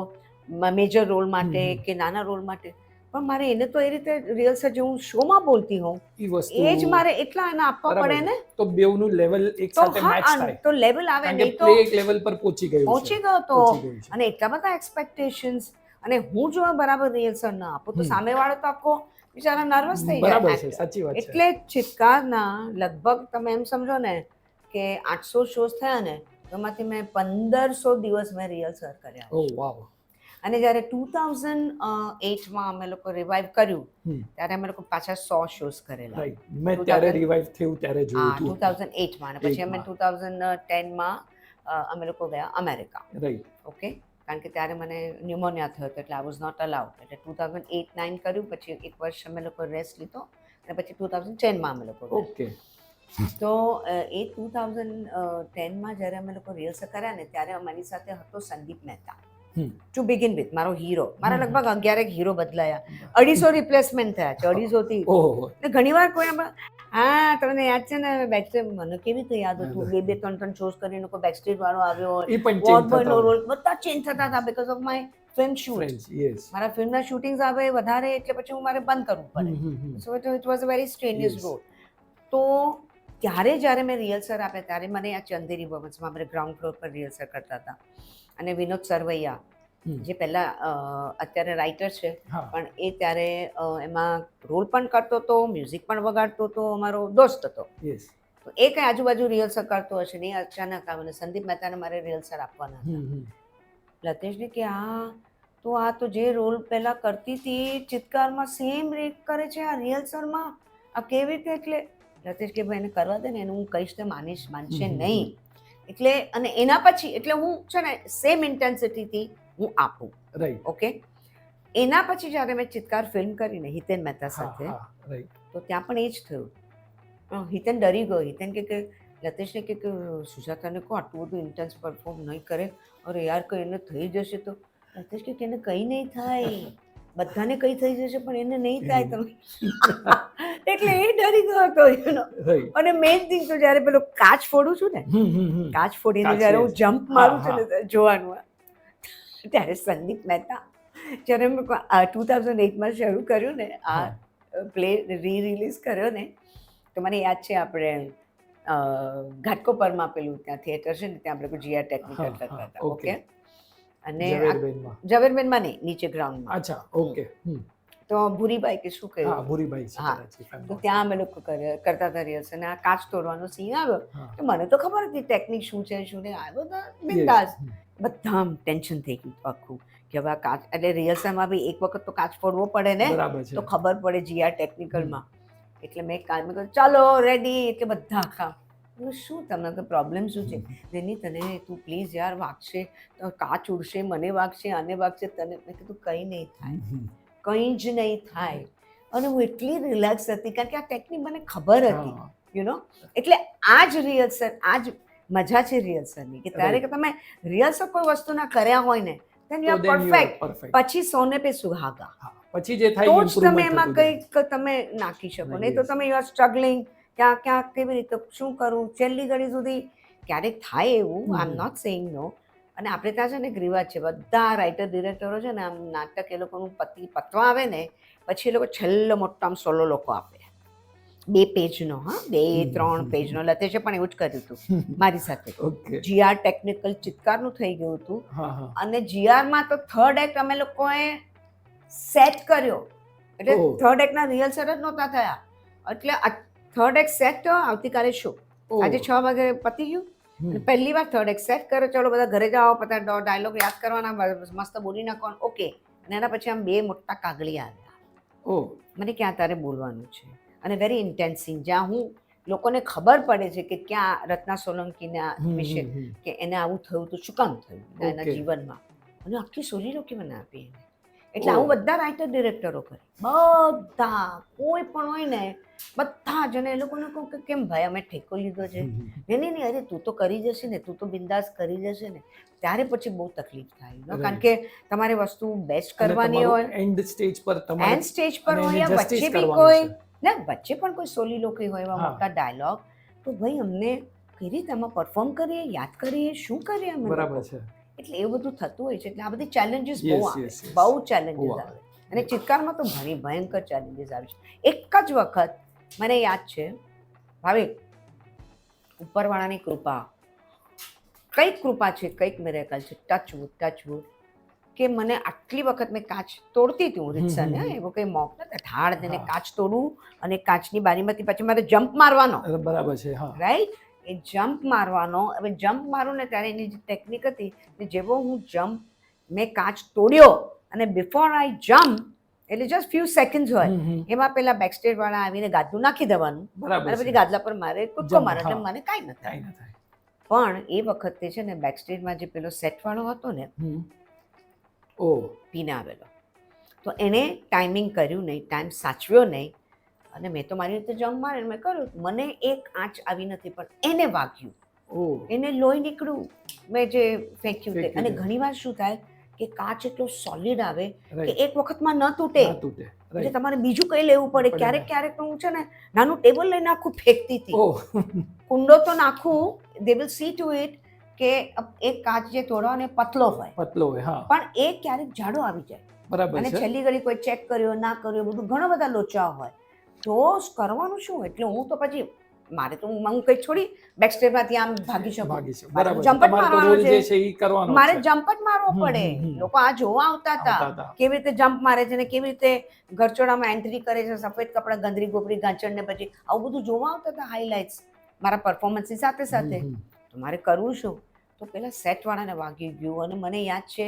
મેજર રોલ માટે કે નાના રોલ માટે, પણ મારે એને તો એ રીતે રિહર્સલ જે હું શોમાં બોલતી હોઉં ઈ વસ્તુ એ જ મારે એટલા એને આપવા બરાબર પડે છે. ને. તો બેવનું લેવલ એક તો સાથે મેચ હા, થાય. તો લેવલ આવે કારણ કે નહીં તો પ્લે એક લેવલ પર પહોંચી ગયું છે. પહોંચી ગયો તો. પહોંચી ગયું છે. અને એટલા બધા એક્સપેક્ટેશન્સ, અને હું જો બરાબર રિહર્સલ ના આપું તો સામેવાળો તો આખો બિચારા નર્વસ થઈ જાય. બરાબર છે, actor. સાચી વાત છે. એટલે ચિત્કારના લગભગ તમે એમ સમજો ને કે 800 શોઝ થયા ને તો એમાંથી મેં 1500 દિવસ મેં રિહર્સલ કર્યા. ઓ વાવ. અને જ્યારે 2008માં અમે લોકો રિવાઇવ કર્યું ત્યારે અમે લોકો પાછા 100 શોઝ કરેલા. રાઈટ, મેં ત્યારે રિવાઇવ થયું ત્યારે જોયું હા, હતું. 2008માં. અને પછી અમે 8માં. 2010માં અમે લોકો ગયા અમેરિકા. રાઈટ. ઓકે, કારણ કે ત્યારે મને ન્યુમોનિયા થયો હતો એટલે આઈ વોઝ નોટ અલાઉડ. એટલે 2008-9 કર્યું, પછી એક વર્ષ અમે લોકો રેસ્ટ લીધો અને પછી 2010માં અમે લોકો ગયા. ઓકે. તો એ 2010માં જ્યારે અમે લોકો રિહર્સલ કર્યા ને ત્યારે અમારી સાથે હતો Sandeep Mehta. Two begin with મારો હીરો. મારા લગભગ 11 હીરો બદલાયા, 250 રિપ્લેસમેન્ટ થયા છે, 250થી. ઓહો. એટલે ઘણીવાર કોઈ હા, તમને યાદ છે ને બેકસ્ટેજ, મને કેવી રીતે યાદ હતું, 2-3 શોઝ કરીને કોઈ બેકસ્ટેજ વાળો આવ્યો, એ પણ change થતા હોય. રોલ બધા ચેન્જ થતા હતા because of my film shoot. Friends, yes. મારા ફિલ્મના શૂટિંગ્સ આવે વધારે એટલે પછી હું મારે બંધ કરવું પડે. So it was a very strenuous Yes. Role. તો ત્યારે જ્યારે મેં રિહર્સલ આપ્યા ત્યારે મને આ ચંદેરી વુમન્સમાં આપણે ગ્રાઉન્ડ ફ્લોર પર રિહર્સલ કરતા હતા. અને વિનોદ સરવૈયા જે પહેલાં અત્યારે રાઇટર છે હા. પણ એ ત્યારે એમાં રોલ પણ કરતો હતો, મ્યુઝિક પણ વગાડતો હતો, અમારો દોસ્ત હતો. Yes. તો એ કંઈ આજુબાજુ રિહર્સલ કરતો હશે ને, એ અચાનક આવે ને સંદીપ મહેતાને મારે રિહર્સલ આપવાના હતા. લતેશને કે આ તો જે રોલ પહેલાં કરતી હતી ચિત્કારમાં સેમ રેટ કરે છે આ રિહર્સલમાં, આ કેવી રીતે? એટલે લતેશ કે ભાઈ એને કરવા દે ને, એને હું કહીશ તો માનશે નહીં. એટલે અને એના પછી એટલે હું છે ને સેમ ઇન્ટેન્સિટીથી હું આપું. રાઈટ. ઓકે, એના પછી જ્યારે મેં ચિત્કાર ફિલ્મ કરીને હિતેન મહેતા સાથે, રાઈટ. તો ત્યાં પણ એ જ થયું. હિતેન ડરી ગયો. હિતેન કે લતેશને કે સુજાતાને કહો આટલું બધું ઇન્ટેન્સ પરફોર્મ નહીં કરે, અરે યાર કંઈ એને થઈ જશે તો. લતેશ કે એને કંઈ નહીં થાય, બધાને કંઈ થઈ જશે પણ એને નહીં થાય. તમે એટલે એ ડરી ગયો હતો. રાઈટ. અને મેઇન થિંગ તો જ્યારે પેલો કાચ ફોડું છું ને, કાચ ફોડીને જ્યારે હું જમ્પ મારું છું ને જોવાનું, ત્યારે સંદીપ મહેતા જ્યારે મેં 2008માં શરૂ કર્યું ને આ પ્લે રિલીઝ કર્યો ને, તો મને યાદ છે આપણે ઘાટકોપરમાં પેલું ત્યાં થિયેટર છે ને ત્યાં આપણે જીઆર ટેકનિકલ કરતા હતા. ઓકે, અને ઝવેરબેનમાં નહીં, નીચે ગ્રાઉન્ડમાં. અચ્છા, ઓકે. તો ભૂરીબાઈ કે શું કહ્યું, હા, ભૂરીબાઈ છે. હા. તો ત્યાં અમે લોકો કરતા હતા રિહર્સલ અને આ કાચ તોડવાનો સીન આવ્યો તો મને તો ખબર હતી ટેકનિક શું છે શું નહીં, આવ્યો તો બિંદાસ. બધા આમ ટેન્શન થઈ ગયું આખું કે હવે આ કાચ, એટલે રિહર્સલમાં બી એક વખત તો કાચ ફોડવો પડે ને, તો ખબર પડે જીઆર ટેકનિકલમાં. એટલે મેં કહ્યું ચાલો રેડી, એટલે બધા આખા શું તમને તો પ્રોબ્લેમ શું છે? નહીં તને તું પ્લીઝ યાર વાગશે, કાચ ઉડશે, મને વાગશે, આને વાગશે, તને. મેં કીધું કંઈ નહીં થાય, કંઈ જ નહીં થાય. અને હું એટલી રિલેક્સ હતી કારણ કે આ ટેકનિક મને ખબર હતી, એટલે આ જ રિહર્સલ, આ જ મજા છે રિહર્સલની, કે ત્યારે કે તમે રિહર્સલ કોઈ વસ્તુના કર્યા હોય ને then you are perfect. પછી સોને પે સુહાગા, પછી જે થાય તો જ તમે એમાં કંઈક તમે નાખી શકો. નહીં તો તમે યુ આર સ્ટ્રગલિંગ, ક્યાં કેવી રીતે શું કરું, છેલ્લી ઘડી સુધી ક્યારેક થાય એવું. આઈ એમ નોટ સેઇંગ નો. અને આપણે ત્યાં છે ને એક રિવાજ છે, બધા રાઇટર ડિરેક્ટરો છે ને આમ નાટક એ લોકોનું પતવા આવે ને પછી એ લોકો છેલ્લો મોટો આમ સોલો લોકો આપે 2 પેજનો, 2-3 પેજનો. લતેશે પણ એવું જ કર્યું હતું મારી સાથે. જીઆર ટેકનિકલ ચિત્કારનું થઈ ગયું હતું. અને જીઆરમાં તો થર્ડ એક્ટ અમે લોકોએ સેટ કર્યો, એટલે થર્ડ એક્ટના રિહર્સલ જ નહોતા થયા. એટલે થર્ડ એક્ટ સેટ થયો, આવતીકાલે શો, આજે 6 વાગે પતી ગયું. પહેલી વાર થર્ડ એક્ટ સેટ કર્યો, ચલો બધા ઘરે જાઓ, બધા ડાયલોગ યાદ કરવાના, મસ્ત બોલી નાખવાનું, ઓકે. અને એના પછી આમ 2 મોટા કાગળિયા આવ્યા, મને ક્યાં તારે બોલવાનું છે. અને વેરી ઇન્ટેન્સ સીન, જ્યાં હું લોકોને ખબર પડે છે કે ક્યાં રત્ના સોલંકીના વિશે કે એને આવું થયું તો શું કામ થયું એના જીવનમાં. અને આખી સોલીલોકી મને આપી એને. એટલે આવું બધા રાઇટર ડિરેક્ટરો કરે, બધા કોઈ પણ હોય ને બધા જ. અને એ લોકોને કહું કે કેમ ભાઈ અમે ઠેકો લીધો છે, નહીં, અરે તું તો કરી જશે ને, તું તો બિંદાસ કરી જશે ને. ત્યારે પછી બહુ તકલીફ થાય, કારણ કે તમારે વસ્તુ બેસ્ટ કરવાની હોય, એન્ડ સ્ટેજ પર હોય, વચ્ચે બી કોઈ ને વચ્ચે પણ કોઈ સોલીલોકી હોય, એવા મોટા ડાયલોગ, તો ભાઈ અમને કઈ રીતે આમાં પરફોર્મ કરીએ, યાદ કરીએ, શું કરીએ અમે. બરાબર છે. એટલે એવું બધું થતું હોય છે. એટલે આ બધી ચેલેન્જીસ બહુ આવે, બહુ ચેલેન્જીસ આવે. અને ચિત્કારમાં તો ઘણી ભયંકર ચેલેન્જીસ આવે છે. એક જ વખત મને યાદ છે, ભાવિક, ઉપરવાળાની કૃપા, કઈક કૃપા છે, કઈક મિરેકલ છે, ટચ વુડ, કે મને આટલી વખત મેં કાચ તોડતી હતી હું રીતસરને, એવો કંઈ મોક નથી, ધાડ દઈને કાચ તોડું અને કાચની બારીમાંથી પછી મારે જમ્પ મારવાનો. બરાબર છે, હા, રાઈટ. એ જમ્પ મારવાનો. હવે જમ્પ મારું ને ત્યારે એની જે ટેકનિક હતી, કે જેવો હું જમ્પ, મેં કાચ તોડ્યો અને બિફોર આઈ જમ્પ, એટલે જસ્ટ ફ્યુ સેકન્ડ્સ હોય, એમાં પેલા બેકસ્ટેજ વાળા આવીને ગાદલું નાખી દેવાનું, અને પછી ગાદલા પર મારે કૂદકો મારે, એટલે મને કાંઈ ન થાય. પણ એ વખતે છે ને બેકસ્ટેજમાં જે પેલો સેટ વાળો હતો ને, પીને આવેલો, તો એણે ટાઈમિંગ કર્યું નહીં, ટાઈમ સાચવ્યો નહીં, અને મેં તો મારી રીતે જમ્પ મારે, મેં કર્યું, મને એક આંચ આવી નથી, પણ એને વાગ્યું, એને લોહી નીકળ્યું, મેં જે ફેંક્યું તે. અને ઘણીવાર શું થાય કે કાચ એટલો સોલિડ આવે કે એક વખતમાં ન તૂટે, એટલે તમારે બીજું કંઈ લેવું પડે. ક્યારેક તો હું છે ને નાનું ટેબલ લઈને આખું ફેંકતી હતી, કુંડો તો નાખું, they will see to it કે એક કાચ જે તોડવાનો પતલો હોય, પણ એ ક્યારેક જાડો આવી જાય, અને છેલ્લી ઘડી કોઈ ચેક કર્યો ના કર્યો, બધું ઘણા બધા લોચા હોય, તો કરવાનું શું? એટલે હું તો પછી મારે તો હું કંઈ છોડી બેકસ્ટેજમાંથી આમ ભાગી શકું, જમ્પ જ મારવાનો છે, મારે જમ્પ જ મારવો પડે. લોકો આ જોવા આવતા હતા કેવી રીતે જમ્પ મારે છે ને કેવી રીતે ઘરચોળામાં એન્ટ્રી કરે છે, સફેદ કપડા, ગંદરી ગોબરી ગાંચણ ને પછી આવું બધું જોવા આવતા હતા, હાઇલાઇટ્સ મારા પરફોર્મન્સની સાથે સાથે. તો મારે કરવું શું? તો પેલા સેટ વાળાને વાગી ગયું, અને મને યાદ છે,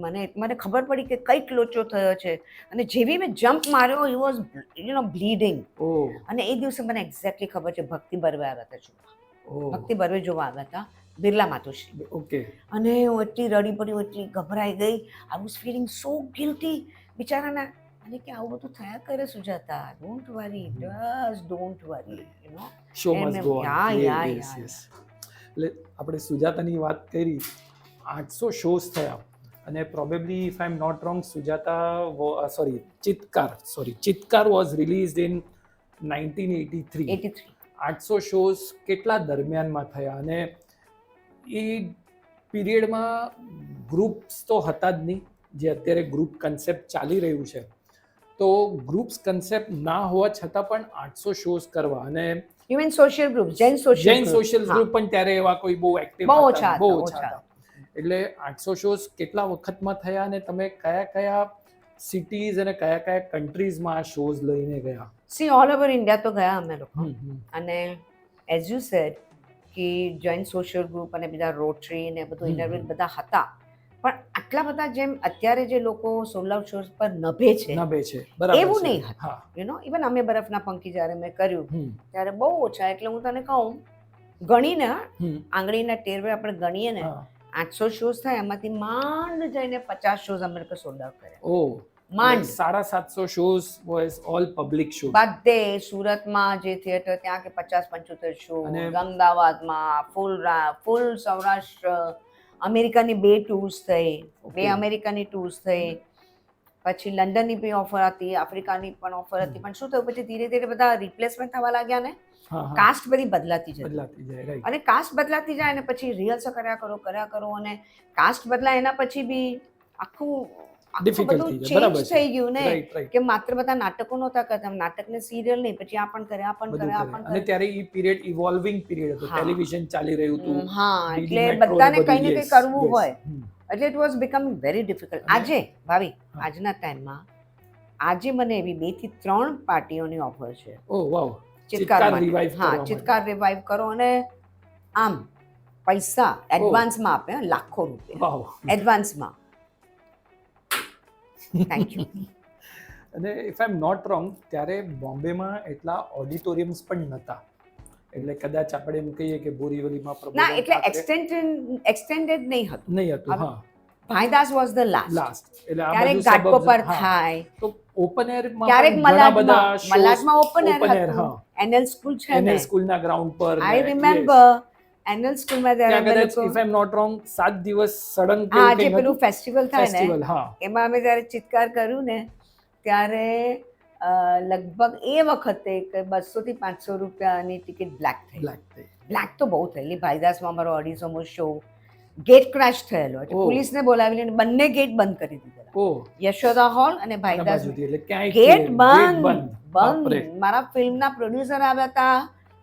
મને ખબર પડી કે કંઈક લોચો થયો છે, અને જેવી મેં જમ્પ માર્યો, હી વોઝ બ્લીડિંગ. અને એ દિવસે મને એક્ઝેક્ટલી ખબર છે, ભક્તિ બર્વે આવ્યા હતા જોવા, ભક્તિ બર્વે જોવા આવ્યા હતા, બિરલા માતુશ્રી. અને હું એટલી રડી પડી, એટલી ગભરાઈ ગઈ, I was feeling so guilty બિચારાના. અને કે આવું બધું થયા કરે Sujata, don't worry, just don't worry, you know, show must go on. એટલે આપણે સુજાતાની વાત કરી, 800 શોઝ થયા, અને probably if I am not wrong, Chitkar was released in 1983. 800 shows કેટલા દરમિયાનમાં થયા, અને એ પીરિયડમાં ગ્રુપ્સ તો હતા જ નહીં, જે અત્યારે ગ્રુપ કન્સેપ્ટ ચાલી રહ્યું છે. તો ગ્રુપ્સ કન્સેપ્ટ ના હોવા છતાં પણ 800 શોઝ કરવા, અને even social group, Jain social group પણ ત્યારે એવા કોઈ બહુ એક્ટિવ બહુ ઓછા હતા. એટલે 800 શોઝ કેટલા વખતમાં થયા, અને તમે કયા કયા સિટીઝ અને કયા કયા કન્ટ્રીઝમાં આ શોઝ લઈને ગયા? સી ઓલ ઓવર ઇન્ડિયા તો ગયા અમે લોકો, અને એઝ યુ સેડ કે જૈન સોશિયલ ગ્રુપ અને બધા રોટરી ને બધું ઇન્ટરવ્યુ બધા હતા, પણ આટલા બધા જેમ અત્યારે જે લોકો સોલ્ડ આઉટ શોઝ પર નભે છે એવું નહીં હતું, યુ નો. ઇવન અમે બરફના પંખી જ્યારે મેં કર્યું ત્યારે બહુ ઓછા, એટલે હું તને કહું, ગણીને આંગળીના ટેરવે આપણે ગણીએ ને, 800 શોઝ થાય, એમાંથી માંડ જઈને 50 શોઝ અમે લોકો સોલ્ડ આઉટ કર્યા. માંડ 750 shows was all public show. બધે સુરતમાં જે થિયેટર ત્યાં કે 50-75 શો, અમદાવાદમાં ફૂલ સૌરાષ્ટ્ર, અમેરિકાની 2 ટૂર્સ થઈ, 2 અમેરિકાની ટૂર્સ થઈ, પછી લંડનની બી ઓફર હતી, આફ્રિકાની પણ ઓફર હતી. પણ શું થયું, પછી ધીરે ધીરે બધા રિપ્લેસમેન્ટ થવા લાગ્યા ને, કાસ્ટ બધી બદલાતી જાય, અને કાસ્ટ બદલાતી જાય, અને પછી રિહર્સલ કર્યા કરો, અને કાસ્ટ બદલાય એના પછી બી આખું બધું ચેન્જ થઈ ગયું ને, કે માત્ર બધા નાટકો નહોતા કરતા, નાટકને સિરિયલ નહીં, પછી આ પણ કરે. અને ત્યારે એ પીરિયડ ઇવોલ્વિંગ પીરિયડ હતો, ટેલિવિઝન ચાલી રહ્યું હતું. હા, એટલે બધાને કંઈ ને કંઈ કરવું હોય, એટલે it was becoming very difficult. આજે ભાવી, આજના ટાઈમમાં આજે મને એવી 2 થી 3 પાર્ટીઓની ઓફર છે. ઓહ વાવ. ચિત્કાર રિવાઇવ કરો, અને આમ પૈસા એડવાન્સમાં આપે, લાખો રૂપિયા એડવાન્સમાં. Thank you. અને if I am not wrong, ત્યારે બોમ્બેમાં એટલા ઓડિટોરિયમ્સ પણ નહોતા, એટલે કદાચ આપણે એમ કહીએ કે બોરીવલીમાં ના, એટલે એક્સટેન્ડેડ નહીં હતું. હા, ભાઈદાસ વોઝ ધ લાસ્ટ. લાસ્ટ એટલે આ ક્યારેક બધું ઘાટકો suburbs, પર હા. થાય, તો ઓપન એર માં ક્યારેક પણ ઘણા બધા મલાડમાં. મલાડમાં ઓપન એર હતું. હા એનએલ સ્કૂલ છે ને, એનએલ સ્કૂલ ના ગ્રાઉન્ડ પર આઈ ને, રિમેમ્બર yes. એનએલ સ્કૂલમાં ત્યાં ત્યારે અમે કદાચ લોકો, if I am not wrong 7 દિવસ સળંગ કે હા એવું જે કંઈક પેલું હતું ફેસ્ટિવલ થાય ને ફેસ્ટિવલ. હા એમાં અમે જ્યારે ચિત્કાર કર્યું ને ત્યારે લગભગ એ વખતે કે 200 થી 500 રૂપિયાની ટિકિટ બ્લેક થઈ. બ્લેક થઈ. બ્લેક તો બહુ થયેલી. ભાઈદાસમાં અમારો 250મો શો ગેટ ક્રેશ થયેલો એટલે ઓહ. પોલીસને બોલાવીને બંને ગેટ બંધ કરી દીધેલા, ઓ યશોદા હોલ અને આ ભાઈદાસ બાજુથી એટલે ક્યાંય ગેટ ગેટ બંધ. બાપરે. મારા ફિલ્મના પ્રોડ્યુસર આવ્યા હતા,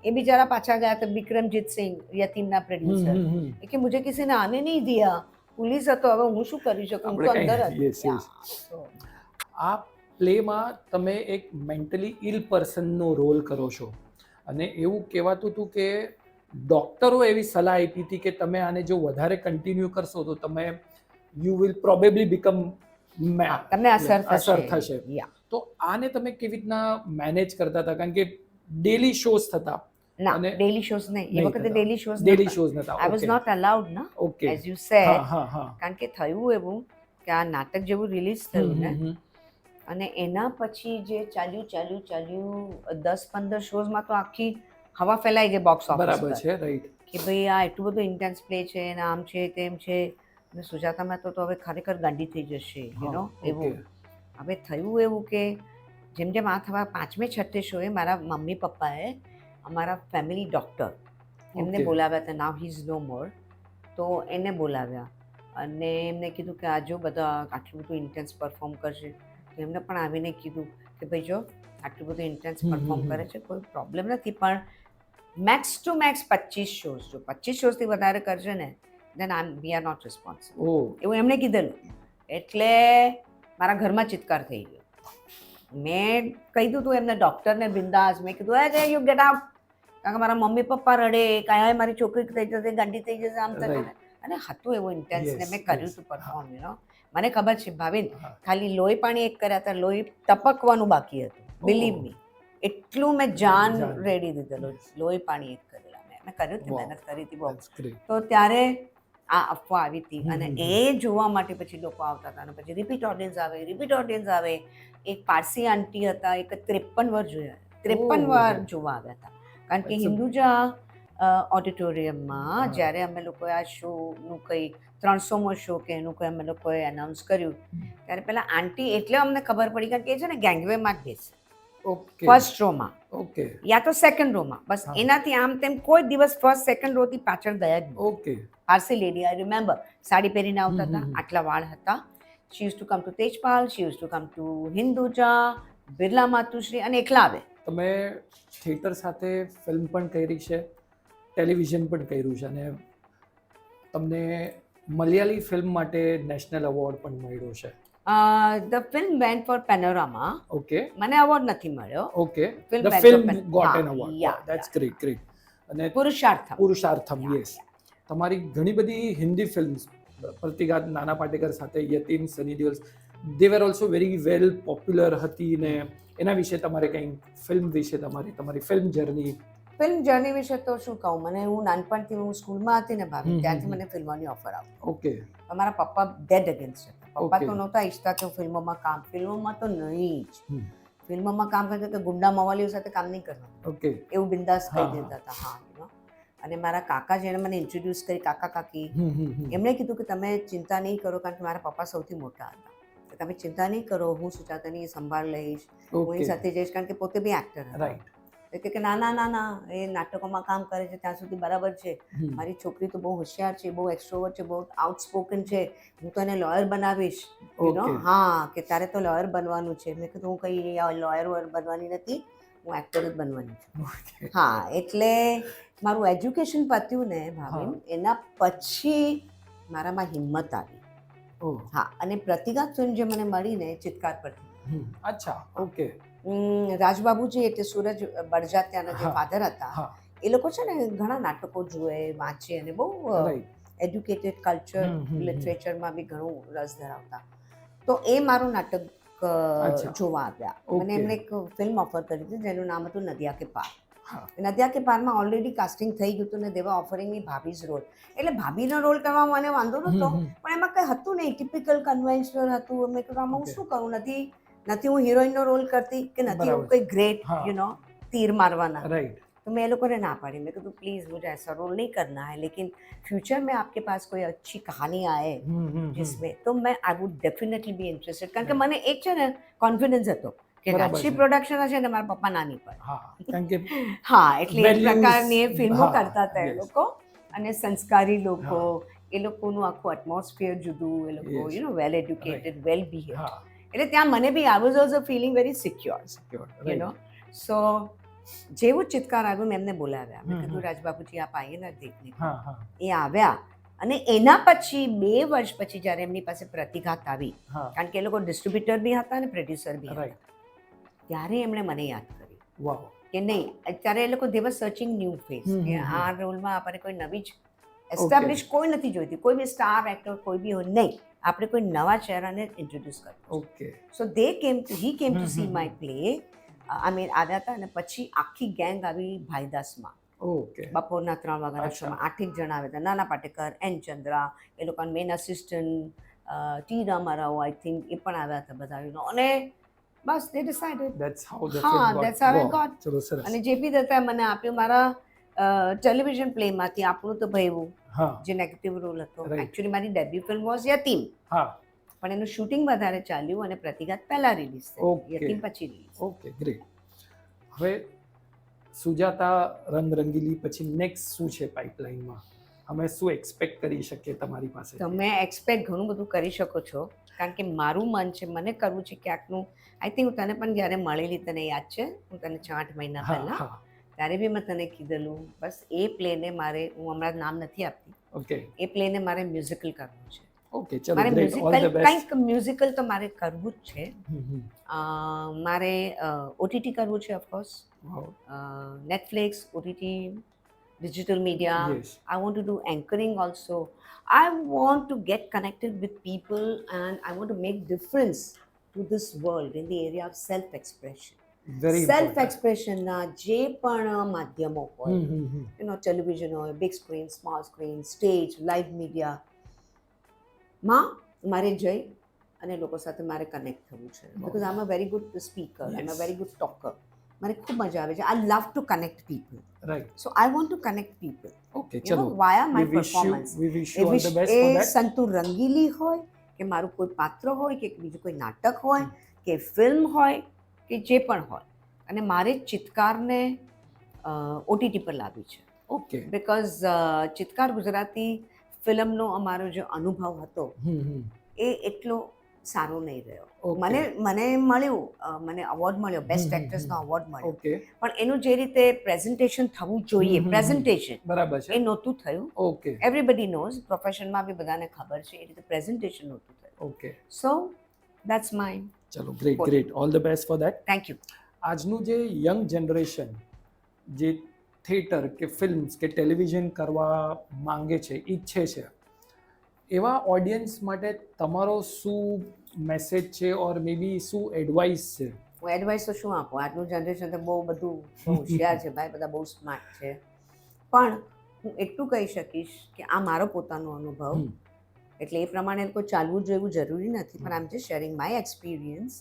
એ બિચારા પાછા ગયા હતા, વિક્રમજીત સિંહ યતીમના પ્રોડ્યુસર. એ કે મુझे किसी ने आने नहीं दिया, पुलिस હતો, હવે હું શું કરી શકું, હું તો આપણે અંદર કંઈ- હતી. yes, આ પ્લેમાં તમે એક મેન્ટલી ઇલ પર્સનનો રોલ કરો છો અને એવું કહેવાતું હતું કે ડોક્ટરો એવી સલાહ આપી હતી કે તમે આને જો વધારે કન્ટિન્યુ કરશો તો તમે યુ વિલ પ્રોબેબલી બીકમ તમને અસર થશે. યા તો આને તમે કેવી રીતના મેનેજ કરતા હતા, કારણ કે ડેલી શોઝ થતા ના, અને ડેલી શોઝ નહીં, એ નહીં વખતે થતા. ડેલી શોઝ ડેલી શોઝ નતા. આઈ વોઝ નોટ અલાઉડ ના, ઓકે એઝ યુ સેડ. હા હા હા કારણ કે થયું એવું કે આ નાટક જેવું રિલીઝ થયું ને, હમ. અને એના પછી જે ચાલ્યું 10-15 શોઝમાં તો આખી હવા ફેલાઈ ગઈ બોક્સ ઓફિસ બરાબર પર છે, રાઈટ. કે ભાઈ આ એટલું બધું ઇન્ટેન્સ પ્લે છે ને આમ છે તેમ છે, અને સુજાતા મહેતા તો હવે ખરેખર ગાંડી થઈ જશે, યુ નો, એવું. હવે થયું એવું કે જેમ જેમ આ થવા 5મે 6ઠે શોએ મારા મમ્મી પપ્પાએ અમારા ફેમિલી ડૉક્ટર એમને Okay. બોલાવ્યા હતા. નાવ હી ઇઝ નો મોર. તો એને બોલાવ્યા અને એમને કીધું કે આ જો બધા આટલું બધું ઇન્ટેન્સ પરફોર્મ કરશે, તો એમને પણ આવીને કીધું કે ભાઈ જો આટલું બધું ઇન્ટેન્સ પરફોર્મ કરે છે, કોઈ પ્રોબ્લેમ નથી, પણ મેક્સ ટુ મેક્સ 25 શોઝ, જો 25 શોઝથી વધારે કરશે ને દેન વી આર નોટ રિસ્પોન્સિબલ, એવું એમણે કીધેલું. એટલે મારા ઘરમાં ચિત્કાર થઈ ગયો. મેં કહી દીધું એમને ડૉક્ટરને બિંદાસ, મેં કીધું એ યુ ગેટ આઉટ, કારણ કે મારા મમ્મી પપ્પા રડે, કાંઈ મારી છોકરી થઈ જશે, ગાંડી થઈ જશે, આમ થશે. અને હતું એવું ઇન્ટેન્સ ને મેં કર્યું હતું પરફોર્મ, યુ નો. મને ખબર છે ભાવિન, ખાલી લોહી પાણી એક કર્યા હતા, લોહી ટપકવાનું બાકી હતું, બિલીવ મી. એટલું મેં જાન રેડી દીધેલું, લોહી પાણી એક કરેલા મેં કર્યું હતી, મહેનત કરી હતી બહુ. તો ત્યારે આ અફવા આવી હતી અને એ જોવા માટે પછી લોકો આવતા હતા, અને પછી રિપીટ ઓડિયન્સ આવે. એક પારસી આંટી હતા, એક 53 વાર જોયા, 53 વાર જોવા આવ્યા હતા. કારણ કે હિન્દુજા ઓડિટોરિયમમાં જ્યારે અમે લોકોએ આ શોનું કંઈ 300મો શો કે એનું કંઈ અમે લોકોએ એનાઉન્સ કર્યું, ત્યારે પેલા આંટી એટલે અમને ખબર પડી, કારણ કે એ છે ને ગેંગવેમાં જ બેસે ફર્સ્ટ રોમાં, ઓકે, યા તો સેકન્ડ રોમાં, બસ એનાથી આમ તેમ કોઈ દિવસ ફર્સ્ટ સેકન્ડ રોથી પાછળ ગયા જ નહીં. Okay. Parsi lady, I remember, sari પહેરીને આવતા હતા, આટલા વાળ હતા. She use to come to Tejpal, she use to come to Hinduja, Birla Matushri, અને એકલા આવે. તમે થિયેટર સાથે ફિલ્મ પણ કરી છે, ટેલિવિઝન પણ કર્યું છે, અને તમને મલયાલી ફિલ્મ માટે નેશનલ એવોર્ડ પણ મળ્યો છે. The film went for panorama. Okay, મને એવોર્ડ નથી મળ્યો. Okay. Film the went film for got હા, an award. yeah, that's yeah. Great, great. અને પુરુષાર્થમ. યસ. તમારી ઘણી બધી હિન્દી ફિલ્મ્સ, પ્રતિઘાત, નાના પાટેકર સાથે, યતીમ, સની દેઓલ, દે વેર ઓલ્સો વેરી વેલ પોપ્યુલર હતી, ને એના વિશે તમારે કંઈ ફિલ્મ વિશે તમારી ફિલ્મ જર્ની? ફિલ્મ જર્ની વિશે તો શું કહું, મને હું નાનપણથી હું સ્કૂલમાં હતી ને ભાભી, ત્યાંથી મને ફિલ્મોની ઓફર આવતી. ઓકે. મારા પપ્પા ડેડ અગેન્સ્ટ હતા. પપ્પા Okay. તો નહોતા ઈચ્છતા કે હું ફિલ્મોમાં તો નહીં જ. ફિલ્મોમાં કામ કરતા તો ગુંડા મવાલીઓ સાથે કામ નહીં કરવાનું, ઓકે. એવું બિંદાસ કહી હા, દેતા હતા. હા, યુ નો. અને મારા કાકા જેણે મને ઇન્ટ્રોડ્યુસ કરી, કાકા કાકી, એમણે કીધું કે તમે ચિંતા નહીં કરો, કારણ કે મારા પપ્પા સૌથી મોટા હતા, તો તમે ચિંતા નહીં કરો, હું સુજાતાની સંભાળ લઈશ, હું એની સાથે જઈશ, કારણ કે પોતે બી એક્ટર હતા. રાઈટ. તો કે ના ના ના ના, એ નાટકોમાં કામ કરે છે ત્યાં સુધી બરાબર છે, મારી છોકરી તો બહુ હોશિયાર છે, બહુ એક્સ્ટ્રોવર્ટ છે, બહુ આઉટસ્પોકન છે, હું તો એને લોયર બનાવીશ, યુ નો. હા, કે તારે તો લોયર બનવાનું છે. મેં કીધું હું કંઈ લોયર બનવાની નથી, હું એક્ટર જ બનવાની છું. હા, એટલે મારું એજ્યુકેશન પત્યું ને ભાવિન, એના પછી મારામાં હિંમત આવી. હા, અને પ્રતિઘાત ફિલ્મ જે મને મળી ને, ચિત્કાર પરથી. અચ્છા, ઓકે. રાજબાબુજી એટલે સૂરજ બળજાત્યાના જે ફાધર હતા, એ લોકો છે ને ઘણા નાટકો જુએ, વાંચે, અને બહુ એડ્યુકેટેડ, કલ્ચર, લિટરેચરમાં બી ઘણું રસ ધરાવતા. તો એ મારું નાટક જોવા આવ્યા. મને એમણે એક ફિલ્મ ઓફર કરી હતી જેનું નામ હતું નદિયા કે પાર. હા નદિયા કે પારમાં ઓલરેડી કાસ્ટિંગ થઈ ગયું હતું ને દેવા ઓફરિંગ મી ભાભીઝ રોલ, એટલે ભાભીનો રોલ કરવામાં મને વાંધો નહોતો, પણ એમાં કંઈ હતું નહીં, ટિપિકલ કન્વેન્શનલ હતું. મેં કીધું આમાં હું Okay. શું કરું, નથી હું હિરોઈનનો રોલ કરતી કે નથી એવું બરાબર. કંઈ ગ્રેટ હા. તીર મારવાના. राइट तो मैं लोगों ने ना पाड़ी, मैं कहा प्लीज़ मुझे ऐसा रोल नहीं करना है, लेकिन फ्यूचर में आपके पास कोई अच्छी कहानी आए जिसमें, तो मैं I would definitely be interested, કારણ કે મને એક છે ને કોન્ફિડન્સ હતો કે બરાબર રાજશી છે. પ્રોડક્શન હશે ને મારા પપ્પા ના નહીં પડે. હા કારણ કે હા, એટલે એ Values, પ્રકારની એ ફિલ્મો હા, કરતા હતા એ yes. લોકો, અને સંસ્કારી લોકો, હા. એ લોકોનું આખું એટમોસ્ફિયર જુદું, એ લોકો Yes. Well educated, well behave, હા એટલે ત્યાં મને be I was also feeling very secure, right so જેવું ચિત્કાર આવ્યું મેં એમને બોલાવ્યા, મેં હમ, કીધું હમ. રાજબાબુજી આપ આઈએ ના દેખને. હા હા એ આવ્યા, અને એના પછી 2 વર્ષ પછી જ્યારે એમની પાસે પ્રતિઘાત આવી, હા કારણ કે એ લોકો ડિસ્ટ્રીબ્યુટર બી હતા અને પ્રોડ્યુસર બી હતા, રાઈટ ત્યારે એમણે મને યાદ કરી વાવ કે નહીં, અત્યારે એ લોકો દે વર સર્ચિંગ ન્યૂ ફેસ, હમ, કે હમ, આ રોલમાં આપણે કોઈ નવી જ એસ્ટાબ્લિશ કોઈ નથી જોઈતી, કોઈ બી સ્ટાર એક્ટર કોઈ બી હોય નહીં, આપણે કોઈ નવા ચહેરાને ઇન્ટ્રોડ્યુસ કરવું. Okay so he came to C hmm, my play, I mean આવ્યા હતા, અને પછી આખી ગેંગ આવી ભાઈદાસમાં ઓકે બપોરના 3 વાગ્યાના અચ્છા. શોમાં 8 જણા આવ્યા હતા, નાના પાટેકર, એન ચંદ્રા, એ લોકોના main assistant T Ramarao I think એ પણ આવ્યા હતા બધા, અને બસ they decided. That's how the હા, film that's how it got. ચલો સરસ અને જેપી દત્તાએ મને આપ્યું મારા ટેલિવિઝન પ્લેમાંથી આપણું તો ભયવું, હા જે નેગેટિવ રોલ હતો. Right. એકચ્યુઅલી મારી ડેબ્યુ ફિલ્મ વોઝ યતીમ, હા પણ એનું શૂટિંગ વધારે ચાલ્યું અને પ્રતિઘાત પહેલા રિલીઝ થઈ, Okay. યતીમ પછી રિલીઝ. Okay great. હવે સુજાતા રંગ રંગીલી પછી નેક્સ્ટ શું છે પાઇપલાઇનમાં, અમે શું એક્સપેક્ટ કરી શકીએ તમારી પાસે? તમે એક્સપેક્ટ ઘણું બધું કરી શકો છો, કારણ કે મારું મન છે, મને કરવું છે ક્યાંકનું. આઈ થિંક હું તને પણ જ્યારે મળેલી, તને યાદ છે, હું તને 6-8 મહિના હા પહેલા, હા ત્યારે બી મેં તને કીધેલું, બસ એ પ્લેને મારે, હું હમણાં નામ નથી આપતી, ઓકે એ પ્લેને મારે મ્યુઝિકલ કરવું છે. ઓકે ચલો મારે great all musical the best. કંઈક મ્યુઝિકલ તો મારે કરવું જ છે. મારે ઓટીટી કરવું છે of course, Netflix, OTT, digital media. Yes. I want to do anchoring also. I want to get connected with people, and I want to make difference to this world in the area of self expression. Very self એક્સપ્રેશનના જે પણ માધ્યમો હોય, television હોય, big screen, small screen, stage, live મીડિયામાં મારે જઈ અને લોકો સાથે મારે કનેક્ટ થવું છે, because I am a very good speaker, I am a very good talker, મને ખૂબ મજા આવે છે. I love to connect people, right so I want to connect people, okay you know, ચલો via my we wish you performance. we wish you all the best for a that. Santu Rangili હોય કે મારું કોઈ પાત્ર હોય કે બીજું કોઈ નાટક હોય કે ફિલ્મ હોય કે જે પણ હોય, અને મારે ચિત્કારને ઓટીટી પર લાવી છે, ઓકે બિકોઝ ચિત્કાર ગુજરાતી ફિલ્મનો અમારો જે અનુભવ હતો એ એટલો સારો નહીં રહ્યો. Okay. મને મળ્યું, મને અવોર્ડ મળ્યો, બેસ્ટ એક્ટ્રેસનો અવોર્ડ મળ્યો, ઓકે પણ એનું જે રીતે પ્રેઝન્ટેશન થવું જોઈએ, પ્રેઝન્ટેશન બરાબર એ છે નહોતું થયું. ઓકે એવરીબડી નોઝ, પ્રોફેશનમાં બી બધાને ખબર છે, એ રીતે પ્રેઝન્ટેશન નહોતું થયું. ઓકે સો દેટ્સ માય, ચલો great Okay. Great all the best for that. Thank you. આજનું જે યંગ જનરેશન જે થિયેટર કે ફિલ્મ્સ કે ટેલિવિઝન કરવા માંગે છે, ઈચ્છે છે, એવા ઓડિયન્સ માટે તમારો શું મેસેજ છે ઓર મે બી શું એડવાઇસ છે? હું એડવાઇસ તો શું આપું, આજનું જનરેશન તો બહુ બધું બહુ હોશિયાર છે ભાઈ, બધા બહુ સ્માર્ટ છે, પણ હું એટલું કહી શકીશ કે આ મારો પોતાનો અનુભવ, એટલે એ પ્રમાણે કોઈ ચાલવું જોઈએ એવું જરૂરી નથી, પણ I am just sharing my experience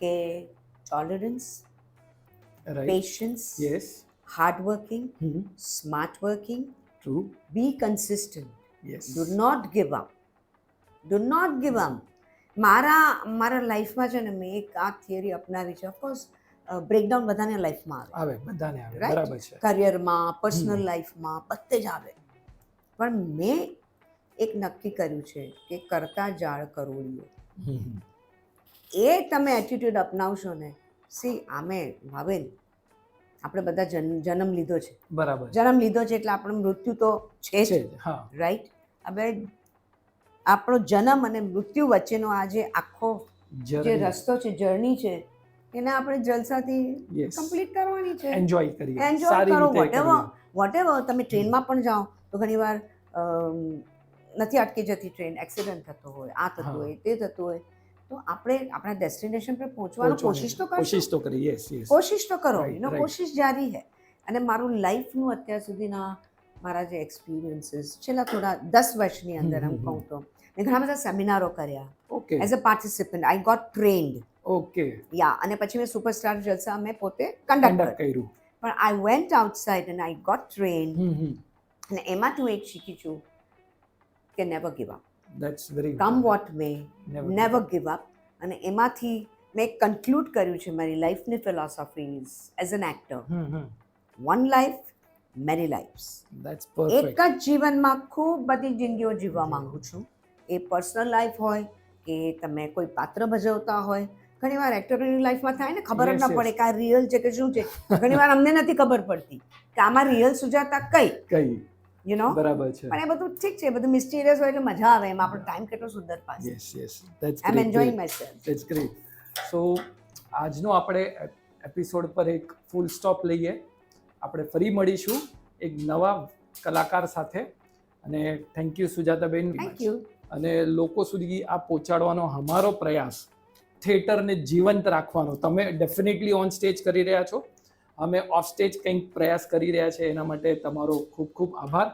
કે tolerance, right patience, yes hard working, smart working, true be consistent, yes do not give up, do not give up. મારા લાઈફમાં છે ને, મેં એક આ થિયરી અપનાવી છે. ઓફકોર્સ બ્રેકડાઉન બધાને લાઈફમાં આવે, આવે બધાને આવે Right? બરાબર છે કરિયરમાં, પર્સનલ લાઈફમાં, બધે જ આવે, પણ મેં એક નક્કી કર્યું છે કે કરતા જાળ કરોડિયો. એ તમે એટીટ્યુડ અપનાવશો ને, સી આમે ભાવેન, આપણે બધા જન્મ લીધો છે, બરાબર જન્મ લીધો છે એટલે આપણું મૃત્યુ તો છે જ, છે જ, હા રાઈટ. હવે આપણો જન્મ અને મૃત્યુ વચ્ચેનો આ જે આખો જે Journey. રસ્તો છે, જર્ની છે, એને આપણે જલસાથી Yes. કમ્પ્લીટ કરવાની છે. એન્જોય કરીએ એન્જોય સારી કરો, રીતે વોટેવર. તમે ટ્રેનમાં પણ જાઓ તો ઘણીવાર નથી અટકી જતી ટ્રેન, એક્સિડન્ટ થતો હોય, આ થતું હા. હોય, તે થતું હોય, તો આપણે આપણા ડેસ્ટિનેશન પર પહોંચવાનો કોશિશ તો કરશું, કોશિશ તો કરી યસ યસ કોશિશ તો કરો, Right, એનો right. કોશિશ જારી હે. અને મારું લાઈફનું અત્યાર સુધીના મારા જે એક્સપિરિયન્સીસ છેલ્લા થોડા 10 વર્ષની અંદર એમ કહું તો મેં ઘણા બધા સેમિનારો કર્યા okay as a participant I got trained okay yeah અને પછી મેં સુપરસ્ટાર જલસા મેં પોતે કન્ડક્ટ કન્ડક્ટ કર્યું પણ I went outside and I got trained અને એમાંથી હું એક શીખી છું કે never give up that's very come what may Never never give up અને એમાંથી મેં એક કન્ક્લુડ કર્યું છે મારી લાઈફની philosophies as an actor one life many lives that's એક પરફેક્ટ જ જીવનમાં ખૂબ બધી જિંદગીઓ જીવવા માંગુ છું એ પર્સનલ લાઈફ હોય કે તમે કોઈ પાત્ર ભજવતા હોય ઘણી વાર એક્ટરોની લાઈફમાં થાય ને ખબર જ Yes, ના yes. પડે કે આ રિયલ છે કે શું છે ઘણી વાર અમને નથી ખબર પડતી કે આમાં રિયલ સુજાતા કઈ કઈ યુ નો બરાબર છે પણ એ બધું ઠીક છે બધું મિસ્ટીરિયસ હોય એટલે મજા આવે એમાં આપણો ટાઈમ કેટલો સુંદર pass yes yes that's I am enjoying myself that's great so આજનો આપણે એપિસોડ પર એક ફૂલ સ્ટોપ લઈએ આપણે ફરી મળીશું એક નવા કલાકાર સાથે અને thank you Sujataben thank you અને લોકો સુધી આ પહોંચાડવાનો અમારો પ્રયાસ થિયેટરને જીવંત રાખવાનો તમે ડેફિનેટલી ઓન સ્ટેજ કરી રહ્યા છો અમે ઓફ સ્ટેજ કંઈક પ્રયાસ કરી રહ્યા છે એના માટે તમારો ખૂબ ખૂબ આભાર